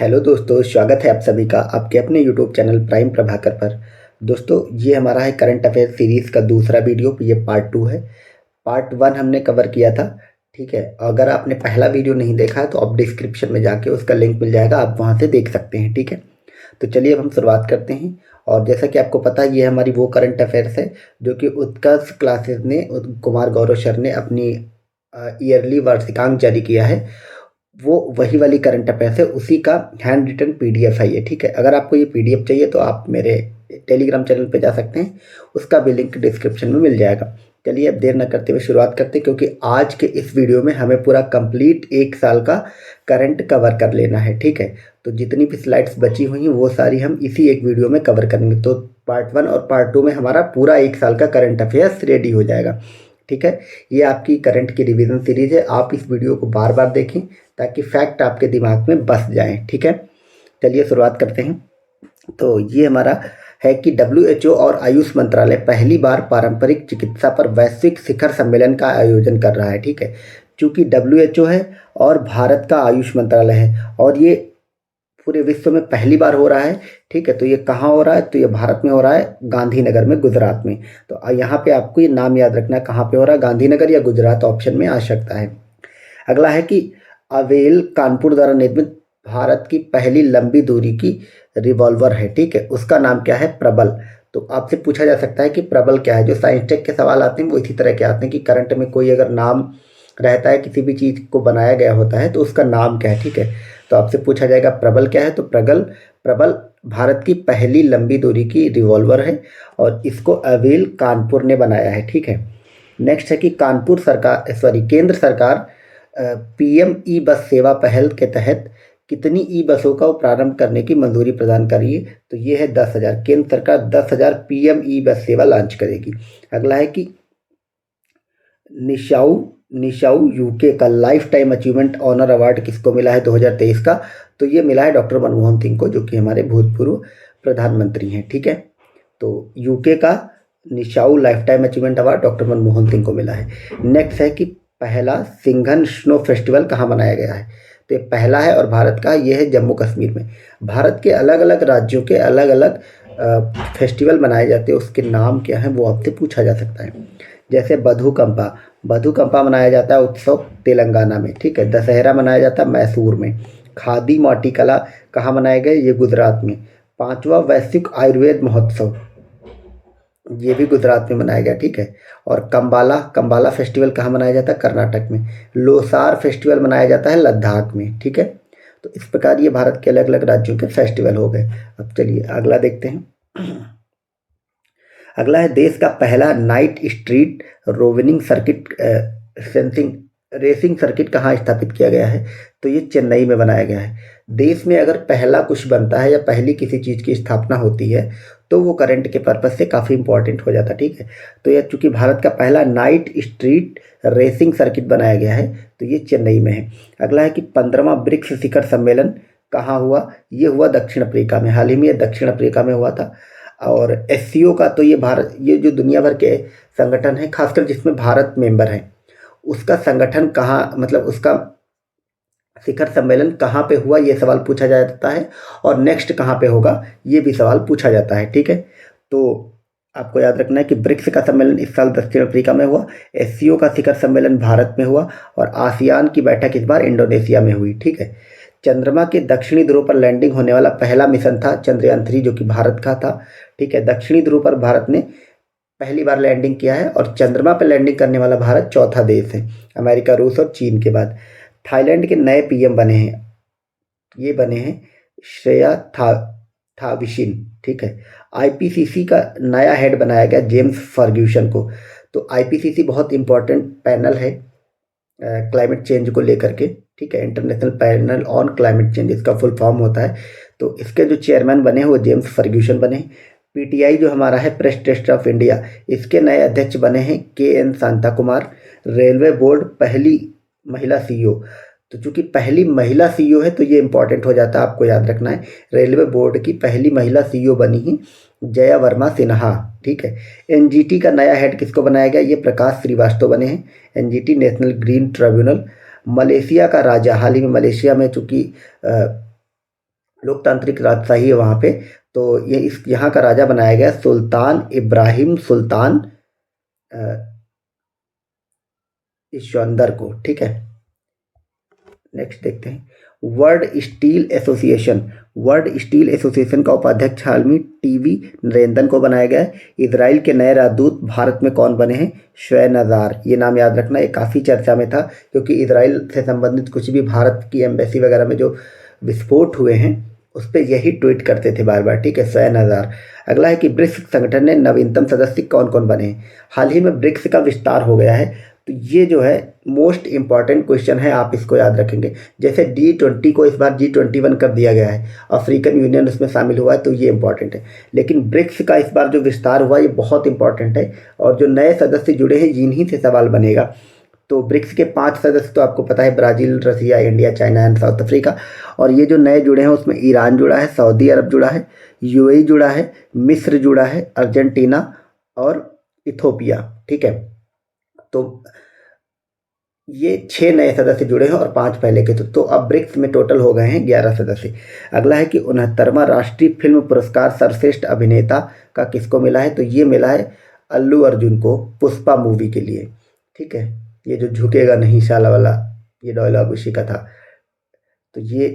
Hello दोस्तों, स्वागत है आप सभी का आपके अपने यूट्यूब चैनल प्राइम प्रभाकर पर। दोस्तों, ये हमारा है करंट अफेयर सीरीज़ का दूसरा वीडियो। ये पार्ट 2 है। पार्ट 1 हमने कवर किया था। ठीक है, अगर आपने पहला वीडियो नहीं देखा है तो आप डिस्क्रिप्शन में जाके उसका लिंक मिल जाएगा, आप वहाँ से देख सकते हैं। ठीक है, तो चलिए अब हम शुरुआत करते हैं। और जैसा कि आपको पता है, ये हमारी वो करंट अफेयर्स है जो कि उत्कर्ष क्लासेस ने कुमार गौरव सर ने अपनी ईयरली वार्षिकांक जारी किया है। वो वही वाली करंट अफेयर्स है, उसी का हैंड रिटन पीडीएफ है ये। ठीक है, अगर आपको ये पीडीएफ चाहिए तो आप मेरे टेलीग्राम चैनल पे जा सकते हैं, उसका भी लिंक डिस्क्रिप्शन में मिल जाएगा। चलिए अब देर न करते हुए शुरुआत करते हैं, क्योंकि आज के इस वीडियो में हमें पूरा कंप्लीट 1 साल का करंट कवर कर लेना है। ठीक है, तो जितनी भी स्लाइड्स बची हुई हैं वो सारी हम इसी एक वीडियो में कवर करेंगे। तो पार्ट 1 और पार्ट 2 में हमारा पूरा 1 साल का करंट अफेयर्स रेडी हो जाएगा। ठीक है, ये आपकी करंट की रिवीजन सीरीज है। आप इस वीडियो को बार बार देखें ताकि फैक्ट आपके दिमाग में बस जाएं। ठीक है, चलिए शुरुआत करते हैं। तो ये हमारा है कि WHO और आयुष मंत्रालय पहली बार पारंपरिक चिकित्सा पर वैश्विक शिखर सम्मेलन का आयोजन कर रहा है। ठीक है, चूंकि WHO है और भारत का आयुष मंत्रालय है और ये पूरे विश्व में पहली बार हो रहा है। ठीक है, तो ये कहाँ हो रहा है? तो ये भारत में हो रहा है, गांधीनगर में, गुजरात में। तो यहाँ पे आपको ये नाम याद रखना है, कहाँ पे हो रहा है, गांधीनगर या गुजरात ऑप्शन में आ सकता है। अगला है कि अवेल कानपुर द्वारा निर्मित भारत की पहली लंबी दूरी की रिवॉल्वर है। ठीक है, उसका नाम क्या है? प्रबल। तो आपसे पूछा जा सकता है कि प्रबल क्या है। जो साइंस टेक के सवाल आते हैं वो इसी तरह के आते हैं कि करंट में कोई अगर नाम रहता है, किसी भी चीज़ को बनाया गया होता है तो उसका नाम क्या है। ठीक है, तो आपसे पूछा जाएगा प्रबल क्या है, तो प्रबल भारत की पहली लंबी दूरी की रिवॉल्वर है और इसको अवेल कानपुर ने बनाया है। ठीक है, नेक्स्ट है कि केंद्र सरकार PM ई बस सेवा पहल के तहत कितनी ई बसों का प्रारंभ करने की मंजूरी प्रदान करी है? तो ये है 10,000। केंद्र सरकार 10,000 PM ई बस सेवा लॉन्च करेगी। अगला है कि निशाऊ यूके का life time achievement honour award किसको मिला है 2023 का? तो ये मिला है डॉक्टर मनमोहन सिंह को, जो कि हमारे भूतपूर्व प्रधानमंत्री हैं। ठीक है, तो यूके का निशाऊ life time achievement award doctor Manmohan Singh को मिला है। नेक्स्ट है कि पहला सिंघन स्नो फेस्टिवल कहाँ मनाया गया है? तो ये पहला है और भारत का, ये है जम्मू कश्मीर में। भारत के अलग अलग राज्यों के अलग अलग फेस्टिवल मनाए जाते हैं, उसके नाम क्या है वो आपसे पूछा जा सकता है। जैसे बधुकंपा मनाया जाता है उत्सव तेलंगाना में। ठीक है, दशहरा मनाया जाता है मैसूर में। खादी माटी कला कहाँ मनाए गए? ये गुजरात में। 5वां वैश्विक आयुर्वेद महोत्सव, ये भी गुजरात में मनाया गया। ठीक है, और कंबाला फेस्टिवल कहाँ मनाया जाता है? कर्नाटक में। लोसार फेस्टिवल मनाया जाता है लद्दाख में। ठीक है, तो इस प्रकार ये भारत के अलग अलग राज्यों के फेस्टिवल हो गए। अब चलिए अगला देखते हैं। अगला है देश का पहला night street roving circuit racing circuit कहाँ स्थापित किया गया है? तो ये चेन्नई में बनाया गया है। देश में अगर पहला कुछ बनता है या पहली किसी चीज़ की स्थापना होती है तो वो करंट के पर्पज से काफ़ी इंपॉर्टेंट हो जाता है। ठीक है, तो यह चूंकि भारत का पहला नाइट स्ट्रीट रेसिंग सर्किट बनाया गया है तो ये चेन्नई में है। अगला है कि 15वां ब्रिक्स शिखर सम्मेलन कहाँ हुआ? ये हुआ दक्षिण अफ्रीका में। हाल ही में ये दक्षिण अफ्रीका में हुआ था। और SCO का तो ये जो दुनिया भर के संगठन है, खासकर जिसमें भारत मेंबर है, उसका संगठन कहाँ, मतलब उसका शिखर सम्मेलन कहाँ पे हुआ, ये सवाल पूछा जाता है। और नेक्स्ट कहाँ पे होगा, ये भी सवाल पूछा जाता है। ठीक है, तो आपको याद रखना है कि ब्रिक्स का सम्मेलन इस साल दक्षिण अफ्रीका में हुआ, SCO का शिखर सम्मेलन भारत में हुआ और आसियान की बैठक इस बार इंडोनेशिया में हुई। ठीक है, चंद्रमा के दक्षिणी ध्रुव पर लैंडिंग होने वाला पहला मिशन था चंद्रयान 3, जो कि भारत का था। ठीक है, दक्षिणी ध्रुव पर भारत ने पहली बार लैंडिंग किया है और चंद्रमा पर लैंडिंग करने वाला भारत चौथा देश है, अमेरिका, रूस और चीन के बाद। थाईलैंड के नए PM बने हैं, ये बने हैं श्रेया थाविशिन। ठीक है, IPCC का नया हेड बनाया गया जेम्स फर्ग्यूसन को। तो IPCC बहुत इंपॉर्टेंट पैनल है क्लाइमेट चेंज को लेकर के। ठीक है, international panel on climate change इसका फुल फॉर्म होता है। तो इसके जो चेयरमैन बने हैं वो जेम्स फर्ग्यूसन बने हैं। PTI जो हमारा है, प्रेस ट्रस्ट ऑफ इंडिया, इसके नए अध्यक्ष बने हैं KN Shanta Kumar. Railway board पहली महिला CEO, तो चूंकि पहली महिला CEO है तो ये इंपॉर्टेंट हो जाता है, आपको याद रखना है। रेलवे बोर्ड की पहली महिला CEO बनी ही जया वर्मा सिन्हा। ठीक है, NGT का नया हेड किसको बनाया गया? ये प्रकाश श्रीवास्तव बने हैं। NGT national green tribunal. Malaysia का राजा, हाल ही में मलेशिया में चूंकि लोकतांत्रिक राजशाही है वहाँ पे। तो ये इस यहाँ का राजा बनाया गया सुल्तान इब्राहिम सुल्तान इस्कंदर को, ठीक है। नेक्स्ट देखते हैं, world steel association. World steel association का उपाध्यक्ष हाल में टीवी नरेंद्रन को बनाया गया है। इजराइल के नए राजदूत भारत में कौन बने हैं? शोएब नज़ार। ये नाम याद रखना, ये काफ़ी चर्चा में था क्योंकि इजराइल से संबंधित कुछ भी भारत की एम्बेसी वगैरह में जो विस्फोट हुए हैं उस पर यही ट्वीट करते थे बार बार, ठीक है, शोएब नज़ार। अगला है कि ब्रिक्स संगठन ने नवीनतम सदस्य कौन कौन बने हैं? हाल ही में ब्रिक्स का विस्तार हो गया है, तो ये जो है मोस्ट इंपॉर्टेंट क्वेश्चन है, आप इसको याद रखेंगे। जैसे G20 को इस बार G21 कर दिया गया है, अफ्रीकन यूनियन उसमें शामिल हुआ है, तो ये इंपॉर्टेंट है। लेकिन ब्रिक्स का इस बार जो विस्तार हुआ ये बहुत इंपॉर्टेंट है, और जो नए सदस्य जुड़े हैं जिन्हीं से सवाल बनेगा। तो ब्रिक्स के 5 सदस्य तो आपको पता है, Brazil, Russia, India, China and South Africa. और ये जो नए जुड़े हैं उसमें ईरान जुड़ा है, सऊदी अरब जुड़ा है, यूएई जुड़ा है, मिस्र जुड़ा है, अर्जेंटीना और इथोपिया, ठीक है। तो ये 6 नए सदस्य जुड़े हैं और 5 पहले के। तो अब ब्रिक्स में टोटल हो गए हैं 11 सदस्य। अगला है कि 69वां राष्ट्रीय फिल्म पुरस्कार सर्वश्रेष्ठ अभिनेता का किसको मिला है? तो ये मिला है अल्लू अर्जुन को, पुष्पा मूवी के लिए, ठीक है। ये जो झुकेगा नहीं साला वाला ये डायलॉग उसी का था। तो ये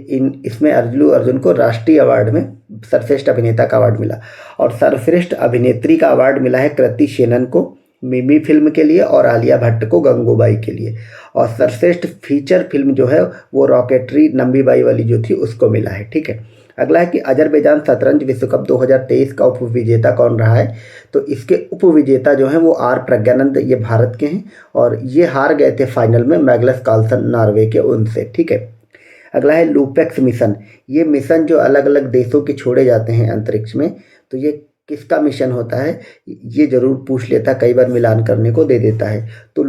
इसमें अल्लू अर्जुन को राष्ट्रीय अवार्ड में सर्वश्रेष्ठ अभिनेता का अवार्ड मिला। और सर्वश्रेष्ठ अभिनेत्री का अवार्ड मिला है कृति सेनन को मिमी फिल्म के लिए, और आलिया भट्ट को गंगूबाई के लिए। और सर्वश्रेष्ठ फीचर फिल्म जो है वो रॉकेटरी नंबीबाई वाली जो थी उसको मिला है, ठीक है। अगला है कि अजरबैजान शतरंज विश्व कप 2023 का उपविजेता कौन रहा है? तो इसके उपविजेता जो हैं वो आर प्रज्ञानंद, ये भारत के हैं, और ये हार गए थे फाइनल में मैग्नस कार्लसन नॉर्वे के उनसे, ठीक है। अगला है लूपेक्स मिशन। ये मिशन जो अलग अलग देशों के छोड़े जाते हैं अंतरिक्ष में, तो ये किसका मिशन होता है? ये जरूर पूछ लेता, कई बार मिलान करने को दे देता है। तो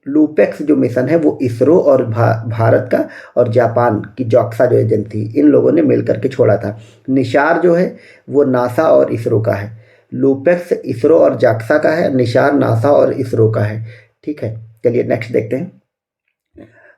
लूपेक्स जो मिशन है वो इसरो और भारत का और जापान की जॉक्सा जो एजेंसी, इन लोगों ने मिलकर के छोड़ा था। निशार जो है वो नासा और इसरो का है। लूपेक्स इसरो और जाक्सा का है, निशार नासा और इसरो का है, ठीक है। चलिए नेक्स्ट देखते हैं।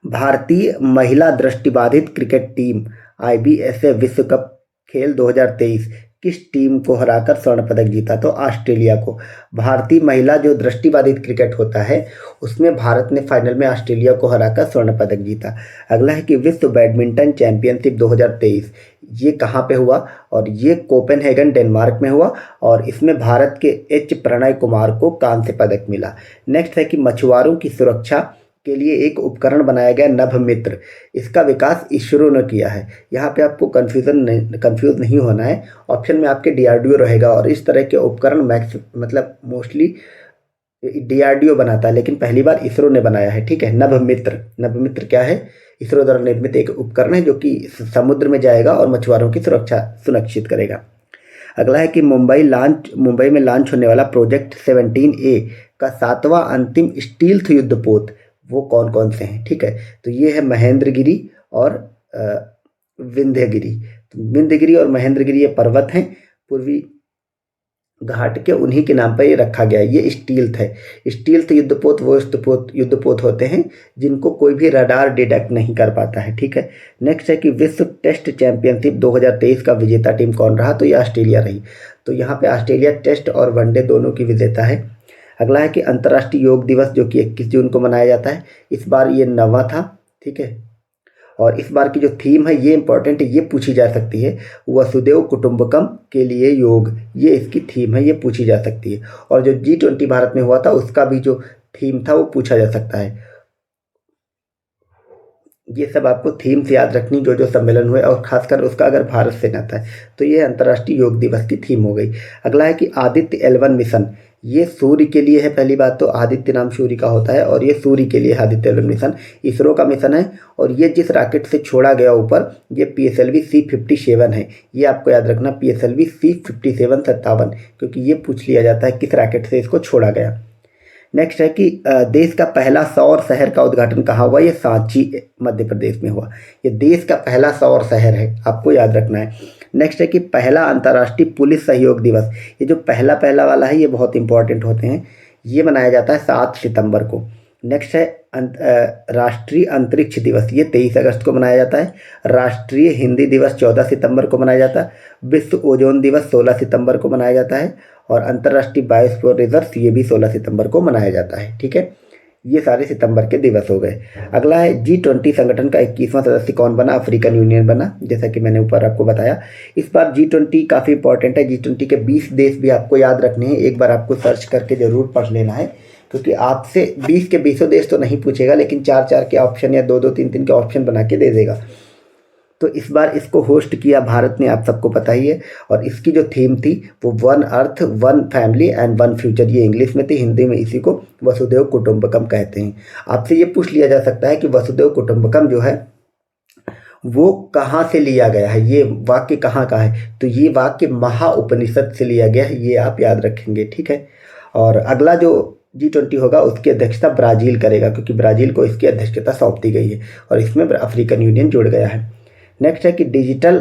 भारतीय महिला दृष्टिबाधित क्रिकेट टीम IBSA विश्व कप खेल 2023 किस टीम को हराकर स्वर्ण पदक जीता? तो ऑस्ट्रेलिया को। भारतीय महिला जो दृष्टिबाधित क्रिकेट होता है उसमें भारत ने फाइनल में ऑस्ट्रेलिया को हराकर स्वर्ण पदक जीता। अगला है कि विश्व बैडमिंटन चैंपियनशिप 2023 ये कहाँ पे हुआ? और ये कोपेनहेगन डेनमार्क में हुआ, और इसमें भारत के H प्रणय कुमार को कांस्य पदक मिला। नेक्स्ट है कि मछुआरों की सुरक्षा के लिए एक उपकरण बनाया गया नभमित्र, इसका विकास इसरो ने किया है। यहाँ पे आपको कंफ्यूज नहीं होना है, ऑप्शन में आपके DRDO रहेगा, और इस तरह के उपकरण मतलब मोस्टली DRDO बनाता है, लेकिन पहली बार इसरो ने बनाया है, ठीक है। नभमित्र क्या है? इसरो द्वारा निर्मित एक उपकरण है जो कि समुद्र में जाएगा और मछुआरों की सुरक्षा सुनिश्चित करेगा। अगला है कि मुंबई में लॉन्च होने वाला प्रोजेक्ट 17A का 7वां अंतिम स्टील्थ युद्धपोत वो कौन कौन से हैं, ठीक है। तो ये है महेंद्रगिरी और विंध्यगिरी। तो विंध्यगिरी और महेंद्रगिरी ये पर्वत हैं पूर्वी घाट के, उन्हीं के नाम पर ये रखा गया है। ये स्टील्थ है। स्टील्थ युद्धपोत वो युद्धपोत होते हैं जिनको कोई भी रडार डिटेक्ट नहीं कर पाता है, ठीक है। नेक्स्ट है कि विश्व टेस्ट चैंपियनशिप 2023 का विजेता टीम कौन रहा? तो ये ऑस्ट्रेलिया रही। तो यहाँ पे ऑस्ट्रेलिया टेस्ट और वनडे दोनों की विजेता है। अगला है कि अंतर्राष्ट्रीय योग दिवस जो कि 21 जून को मनाया जाता है, इस बार ये 9वां था, ठीक है। और इस बार की जो थीम है ये इंपॉर्टेंट है, ये पूछी जा सकती है, वसुदेव कुटुंबकम के लिए योग, ये इसकी थीम है, ये पूछी जा सकती है। और जो G20 भारत में हुआ था उसका भी जो थीम था वो पूछा जा सकता है। ये सब आपको थीम्स याद रखनी, जो जो सम्मेलन हुए, और खासकर उसका अगर भारत से नाता है। तो ये अंतर्राष्ट्रीय योग दिवस की थीम हो गई। अगला है कि आदित्य L1 मिशन, ये सूर्य के लिए है। पहली बात तो आदित्य नाम सूर्य का होता है, और ये सूर्य के लिए आदित्य L1 मिशन इसरो का मिशन है। और ये जिस रॉकेट से छोड़ा गया ऊपर, ये PSLV C57 है। ये आपको याद रखना, PSLV C57 57, क्योंकि ये पूछ लिया जाता है किस रॉकेट से इसको छोड़ा गया। नेक्स्ट है कि देश का पहला सौर शहर का उद्घाटन कहाँ हुआ? ये सांची मध्य प्रदेश में हुआ। ये देश का पहला सौर शहर है, आपको याद रखना है। नेक्स्ट है कि पहला अंतर्राष्ट्रीय पुलिस सहयोग दिवस, ये जो पहला वाला है ये बहुत इंपॉर्टेंट होते हैं। ये मनाया जाता है 7 सितंबर को। नेक्स्ट है राष्ट्रीय अंतरिक्ष दिवस, ये 23 अगस्त को मनाया जाता है। राष्ट्रीय हिंदी दिवस 14 सितंबर को मनाया जाता है। विश्व ओजोन दिवस 16 सितंबर को मनाया जाता है। और अंतर्राष्ट्रीय बायोस्फीयर रिजर्व ये भी 16 सितंबर को मनाया जाता है। ठीक है, ये सारे सितंबर के दिवस हो गए। अगला है G20 संगठन का 21वां सदस्य कौन बना? अफ्रीकन यूनियन बना, जैसा कि मैंने ऊपर आपको बताया। इस बार G20 काफ़ी इंपॉर्टेंट है। G20 के 20 देश भी आपको याद रखने हैं, एक बार आपको सर्च करके ज़रूर पढ़ लेना है, क्योंकि आपसे 20 के 20 देश तो नहीं पूछेगा, लेकिन 4-4 के ऑप्शन या 2-2 3-3 के ऑप्शन बना के दे देगा। तो इस बार इसको होस्ट किया भारत ने, आप सबको पता ही है। और इसकी जो थीम थी वो one earth one family and one future, ये इंग्लिश में थी, हिंदी में इसी को वसुधैव कुटुंबकम कहते हैं। आपसे ये पूछ लिया जा सकता है कि वसुधैव कुटुंबकम जो है वो कहाँ से लिया गया है, ये वाक्य कहाँ का है? तो ये वाक्य महाउपनिषद से लिया गया है, ये आप याद रखेंगे। ठीक है, और अगला जो G20 होगा उसकी अध्यक्षता ब्राज़ील करेगा, क्योंकि ब्राज़ील को इसकी अध्यक्षता सौंप दी गई है और इसमें अफ्रीकन यूनियन जुड़ गया है। नेक्स्ट है कि डिजिटल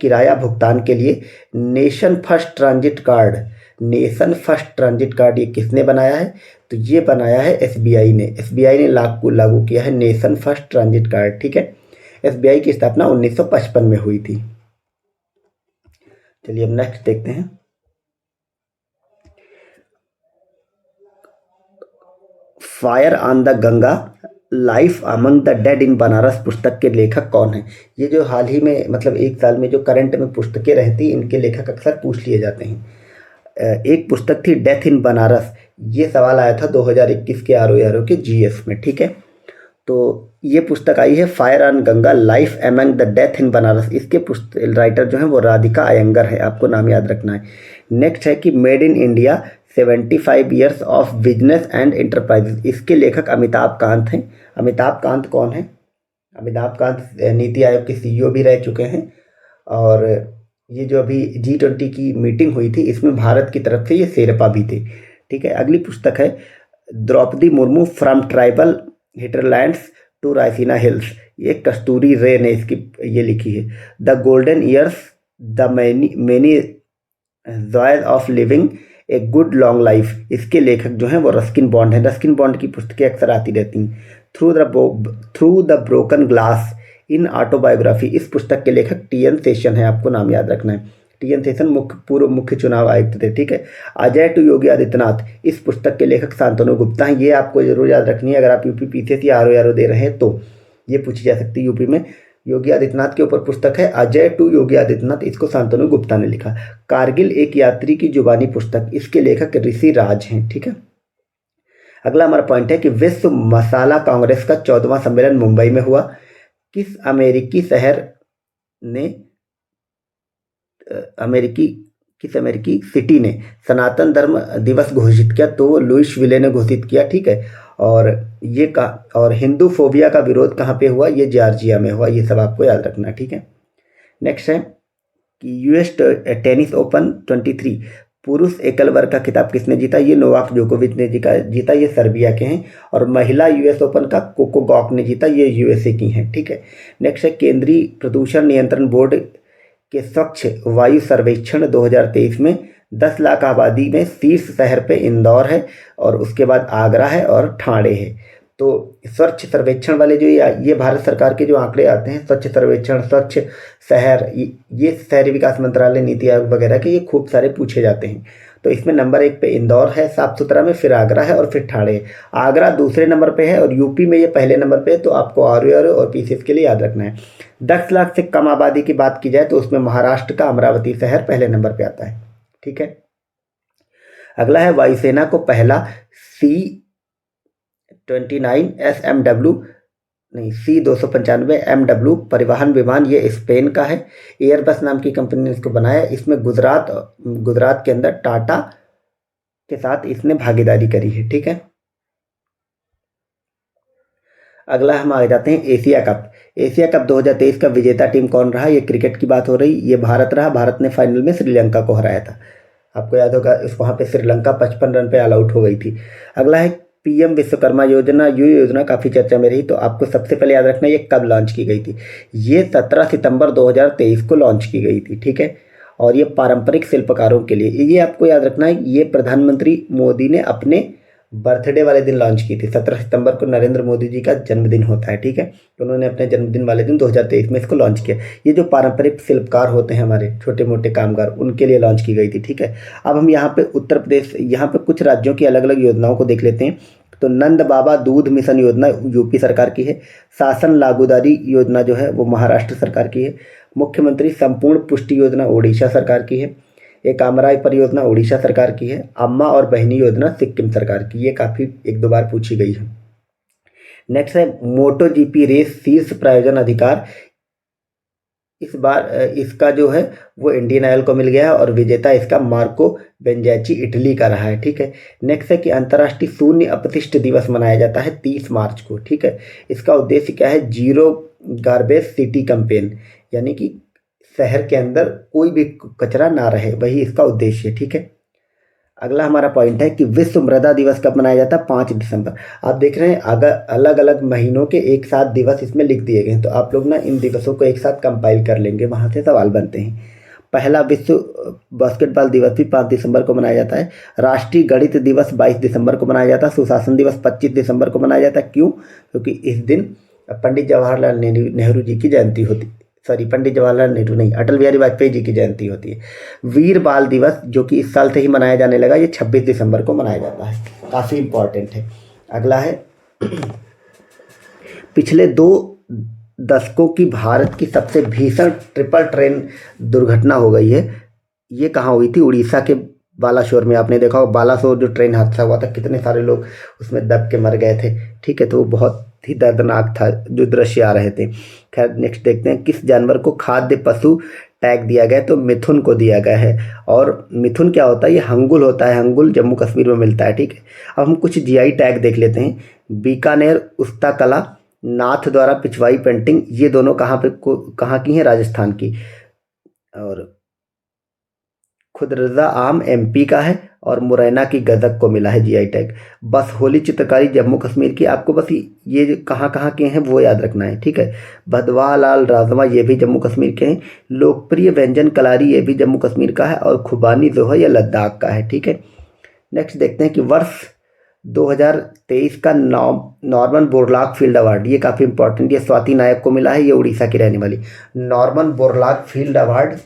किराया भुगतान के लिए nation first transit card, nation first transit card ये किसने बनाया है? तो ये बनाया है SBI ने। SBI ने लागू किया है नेशन फर्स्ट ट्रांजिट कार्ड। ठीक है, SBI की स्थापना 1955 में हुई थी। चलिए अब नेक्स्ट देखते हैं। Fire on the Ganga life among the dead in Banaras पुस्तक के लेखक कौन है? ये जो हाल ही में मतलब एक साल में जो करंट में पुस्तकें रहती इनके लेखक अक्सर पूछ लिए जाते हैं। एक पुस्तक थी डेथ इन बनारस, ये सवाल आया था 2021 के ROE के GS में। ठीक है, तो ये पुस्तक आई है fire on Ganga life among the death in Banaras. इसके राइटर जो हैं वो राधिका अयंगर है, आपको नाम याद रखना है। नेक्स्ट है कि made in India 75 years of business and enterprises, इसके लेखक अमिताभ कांत हैं। अमिताभ कांत कौन है? अमिताभ कांत नीति आयोग के CEO भी रह चुके हैं। और ये जो अभी G20 की मीटिंग हुई थी इसमें भारत की तरफ से ये शेरपा भी थे। ठीक है, अगली पुस्तक है Draupadi Murmu from tribal hinterlands to Raisina hills, ये कस्तूरी रे ने इसकी ये लिखी है। The golden years the many joys of living a good long life, इसके लेखक जो हैं वो रस्किन बॉन्ड हैं। रस्किन बॉन्ड की पुस्तकें अक्सर आती रहती हैं। Through the broken glass in autobiography, इस पुस्तक के लेखक TN शेषन है, आपको नाम याद रखना है। TN शेषन पूर्व मुख्य चुनाव आयुक्त थे। ठीक है, अजय टू योगी आदित्यनाथ, इस पुस्तक के लेखक शांतनु गुप्ता हैं, ये आपको जरूर याद रखनी है। अगर आप UP PCSE ROE दे रहे हैं तो ये पूछी जा सकती है। यूपी में योगी आदित्यनाथ के ऊपर पुस्तक है अजय टू योगी आदित्यनाथ, इसको शांतनु गुप्ता ने लिखा। कारगिल एक यात्री की जुबानी पुस्तक, इसके लेखक ऋषि राज हैं। ठीक है, अगला हमारा पॉइंट है कि विश्व मसाला कांग्रेस का 14वां सम्मेलन मुंबई में हुआ। किस अमेरिकी शहर ने किस अमेरिकी सिटी ने सनातन धर्म दिवस घोषित किया? तो लुइस विले ने घोषित किया। ठीक है, और और हिंदू फोबिया का विरोध कहाँ पे हुआ? ये जॉर्जिया में हुआ। ये सब आपको याद रखना। ठीक है, नेक्स्ट है कि US टेनिस ओपन 23 पुरुष एकल वर्ग का खिताब किसने जीता? ये नोवाक जोकोविच ने जीता, ये सर्बिया के हैं। और महिला US ओपन का कोको गॉफ ने जीता, ये USA की हैं। ठीक है, नेक्स्ट है केंद्रीय प्रदूषण नियंत्रण बोर्ड के स्वच्छ वायु सर्वेक्षण 2023 में 10 लाख आबादी में शीर्ष शहर पे इंदौर है और उसके बाद आगरा है और ठाणे है। तो स्वच्छ सर्वेक्षण वाले जो ये भारत सरकार के जो आंकड़े आते हैं, स्वच्छ सर्वेक्षण, स्वच्छ शहर, ये शहरी विकास मंत्रालय, नीति आयोग वगैरह के, ये खूब सारे पूछे जाते हैं। तो इसमें नंबर 1 पे इंदौर है साफ सुथरा में, फिर आगरा है और फिर ठाणे। आगरा दूसरे नंबर पे है और यूपी में ये पहले नंबर पे है। तो आपको ROE और PCS के लिए याद रखना है। 10 लाख से कम आबादी की बात की जाए तो उसमें महाराष्ट्र का अमरावती शहर पहले नंबर पे आता है। ठीक है, अगला है वायुसेना को पहला C-29 SMW नहीं C-295 MW परिवहन विमान, ये स्पेन का है। एयरबस नाम की कंपनी ने इसको बनाया। इसमें गुजरात के अंदर टाटा के साथ इसने भागीदारी करी है। ठीक है, अगला हम आ जाते हैं एशिया कप। एशिया कप 2023 का विजेता टीम कौन रहा? ये क्रिकेट की बात हो रही, ये भारत रहा। भारत ने फाइनल में श्रीलंका को हराया था, आपको याद होगा। वहाँ पे श्रीलंका 55 रन पे ऑल आउट हो गई थी। अगला है PM विश्वकर्मा योजना। ये योजना काफ़ी चर्चा में रही। तो आपको सबसे पहले याद रखना ये कब लॉन्च की गई थी? ये 17 सितंबर 2023 को लॉन्च की गई थी। ठीक है, और ये पारंपरिक शिल्पकारों के लिए, ये आपको याद रखना है, ये प्रधानमंत्री मोदी ने अपने बर्थडे वाले दिन लॉन्च की थी। 17 सितंबर को नरेंद्र मोदी जी का जन्मदिन होता है, ठीक है। तो उन्होंने अपने जन्मदिन वाले दिन 2023 में इसको लॉन्च किया। ये जो पारंपरिक शिल्पकार होते हैं हमारे छोटे मोटे कामगार, उनके लिए लॉन्च की गई थी, ठीक है। अब हम यहाँ पे उत्तर प्रदेश, यहाँ पे कुछ राज्यों की अलग अलग योजनाओं को देख लेते हैं। तो नंद बाबा दूध मिशन योजना यूपी सरकार की है। शासन लागूदारी योजना जो है वो महाराष्ट्र सरकार की है। मुख्यमंत्री संपूर्ण पुष्टि योजना ओडिशा सरकार की है। एक आमराई परियोजना उड़ीसा सरकार की है। अम्मा और बहनी योजना सिक्किम सरकार की। ये काफ़ी एक दो बार पूछी गई है। नेक्स्ट है मोटो जीपी रेस शीर्ष प्रायोजन अधिकार। इस बार इसका जो है वो इंडियन ऑयल को मिल गया है और विजेता इसका मार्को बेंजैची इटली का रहा है, ठीक है। नेक्स्ट है कि अंतर्राष्ट्रीय शून्य अपशिष्ट दिवस मनाया जाता है 30 मार्च को, ठीक है। इसका उद्देश्य क्या है? जीरो गार्बेज सिटी कैंपेन, यानी कि शहर के अंदर कोई भी कचरा ना रहे, वही इसका उद्देश्य है, ठीक है। अगला हमारा पॉइंट है कि विश्व मृदा दिवस कब मनाया जाता है? 5 दिसंबर। आप देख रहे हैं अगर अलग अलग महीनों के एक साथ दिवस इसमें लिख दिए गए हैं, तो आप लोग ना इन दिवसों को एक साथ कंपाइल कर लेंगे, वहाँ से सवाल बनते हैं। पहला विश्व बास्केटबॉल दिवस भी 5 दिसंबर को मनाया जाता है। राष्ट्रीय गणित दिवस 22 दिसंबर को मनाया जाता है। सुशासन दिवस 25 दिसंबर को मनाया जाता है। क्यों? क्योंकि इस दिन पंडित जवाहरलाल नेहरू जी की जयंती होती, सॉरी पंडित जवाहरलाल नेहरू नहीं, अटल बिहारी वाजपेयी जी की जयंती होती है। वीर बाल दिवस जो कि इस साल से ही मनाया जाने लगा, ये 26 दिसंबर को मनाया जाता है, काफ़ी इंपॉर्टेंट है। अगला है पिछले 2 दशकों की भारत की सबसे भीषण ट्रिपल ट्रेन दुर्घटना हो गई है। ये कहाँ हुई थी? उड़ीसा के बालासोर में। आपने देखा होगा बालासोर जो ट्रेन हादसा हुआ था, कितने सारे लोग उसमें दब के मर गए थे, ठीक है। तो वो बहुत ही दर्दनाक था जो दृश्य आ रहे थे। खैर नेक्स्ट देखते हैं, किस जानवर को खाद्य पशु टैग दिया गया? तो मिथुन को दिया गया है। और मिथुन क्या होता है? ये हंगुल होता है। हंगुल जम्मू कश्मीर में मिलता है, ठीक है। अब हम कुछ जीआई टैग देख लेते हैं। बीकानेर उस्ता कला, नाथ द्वारा पिछवाई पेंटिंग, ये दोनों कहाँ की हैं? राजस्थान की। और खुदरजा आम एमपी का है और मुरैना की गदक को मिला है जीआई टैग। बस होली चित्रकारी जम्मू कश्मीर की। आपको बस ये जो कहाँ कहाँ के हैं वो याद रखना है, ठीक है। भदवा लाल राजमा ये भी जम्मू कश्मीर के हैं। लोकप्रिय व्यंजन कलारी ये भी जम्मू कश्मीर का है। और खुबानी जो है ये लद्दाख का है, ठीक है। नेक्स्ट देखते हैं कि वर्ष 2023 का नॉर्मन बोरलाग फील्ड अवार्ड, ये काफ़ी इंपॉर्टेंट, ये स्वाति नायक को मिला है। ये उड़ीसा की रहने वाली। नॉर्मन बोरलाग फील्ड अवार्ड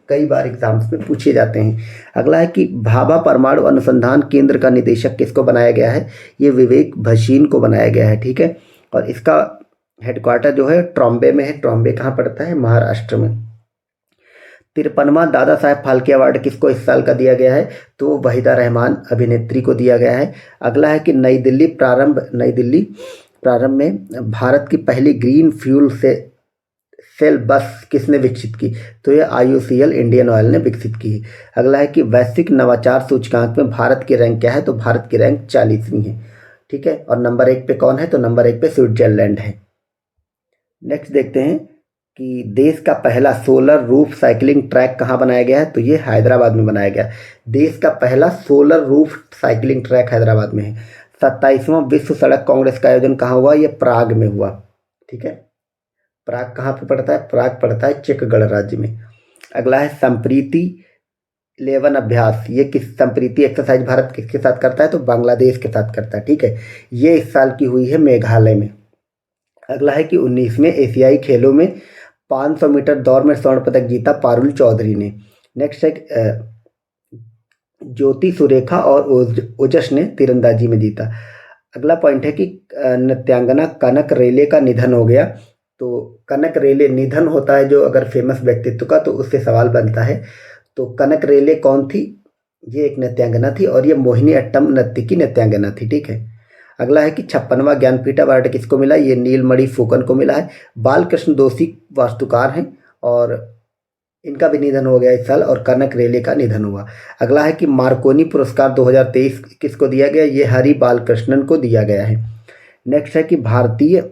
कई बार एग्जाम्स में पूछे जाते हैं। अगला है कि भाभा परमाणु अनुसंधान केंद्र का निदेशक किसको बनाया गया है? ये विवेक भसीन को बनाया गया है, ठीक है। और इसका हेडक्वार्टर जो है ट्रॉम्बे में है। ट्रॉम्बे कहाँ पड़ता है? महाराष्ट्र में। 53वां दादा साहेब फाल्के अवार्ड किसको इस साल का दिया गया है? तो वहीदा रहमान अभिनेत्री को दिया गया है। अगला है कि नई दिल्ली प्रारंभ में भारत की पहली ग्रीन फ्यूल से सेल बस किसने विकसित की? तो ये IOCL इंडियन ऑयल ने विकसित की है। अगला है कि वैश्विक नवाचार सूचकांक में भारत की रैंक क्या है? तो भारत की रैंक 40वीं है, ठीक है। और नंबर 1 पे कौन है? तो नंबर 1 पे स्विट्जरलैंड है। नेक्स्ट देखते हैं कि देश का पहला सोलर रूफ साइकिलिंग ट्रैक कहाँ बनाया गया है? तो ये हैदराबाद में बनाया गया। देश का पहला solar roof cycling track Hyderabad में है। 27वां विश्व सड़क कांग्रेस का आयोजन कहाँ हुआ? ये प्राग में हुआ, ठीक है। प्राग कहाँ पे पड़ता है? प्राग पड़ता है चेक गणराज्य में। अगला है संप्रीति 11 अभ्यास। ये किस संप्रीति एक्सरसाइज भारत किसके साथ करता है? तो बांग्लादेश के साथ करता है, ठीक है। ये इस साल की हुई है मेघालय में। अगला है कि 19वें एशियाई खेलों में 500 मीटर दौड़ में स्वर्ण पदक जीता पारुल चौधरी ने। नेक्स्ट है ज्योति सुरेखा और ओजस ने तीरंदाजी में जीता। अगला पॉइंट है कि नृत्यांगना कनक रेले का निधन हो गया। तो कनक रेले निधन होता है जो अगर फेमस व्यक्तित्व का, तो उससे सवाल बनता है। तो कनक रेले कौन थी? ये एक नृत्यांगना थी और ये मोहिनी अट्टम नृत्य की नृत्यांगना थी, ठीक है। अगला है कि 56वां ज्ञानपीठ अवार्ड किसको मिला? ये नीलमणि फुकन को मिला है। बालकृष्ण दोषी वास्तुकार हैं और इनका भी निधन हो गया इस साल। और कनक रेले का निधन हुआ। अगला है कि मार्कोनी पुरस्कार 2023 किसको दिया गया? ये हरि बालकृष्णन को दिया गया है। नेक्स्ट है कि भारतीय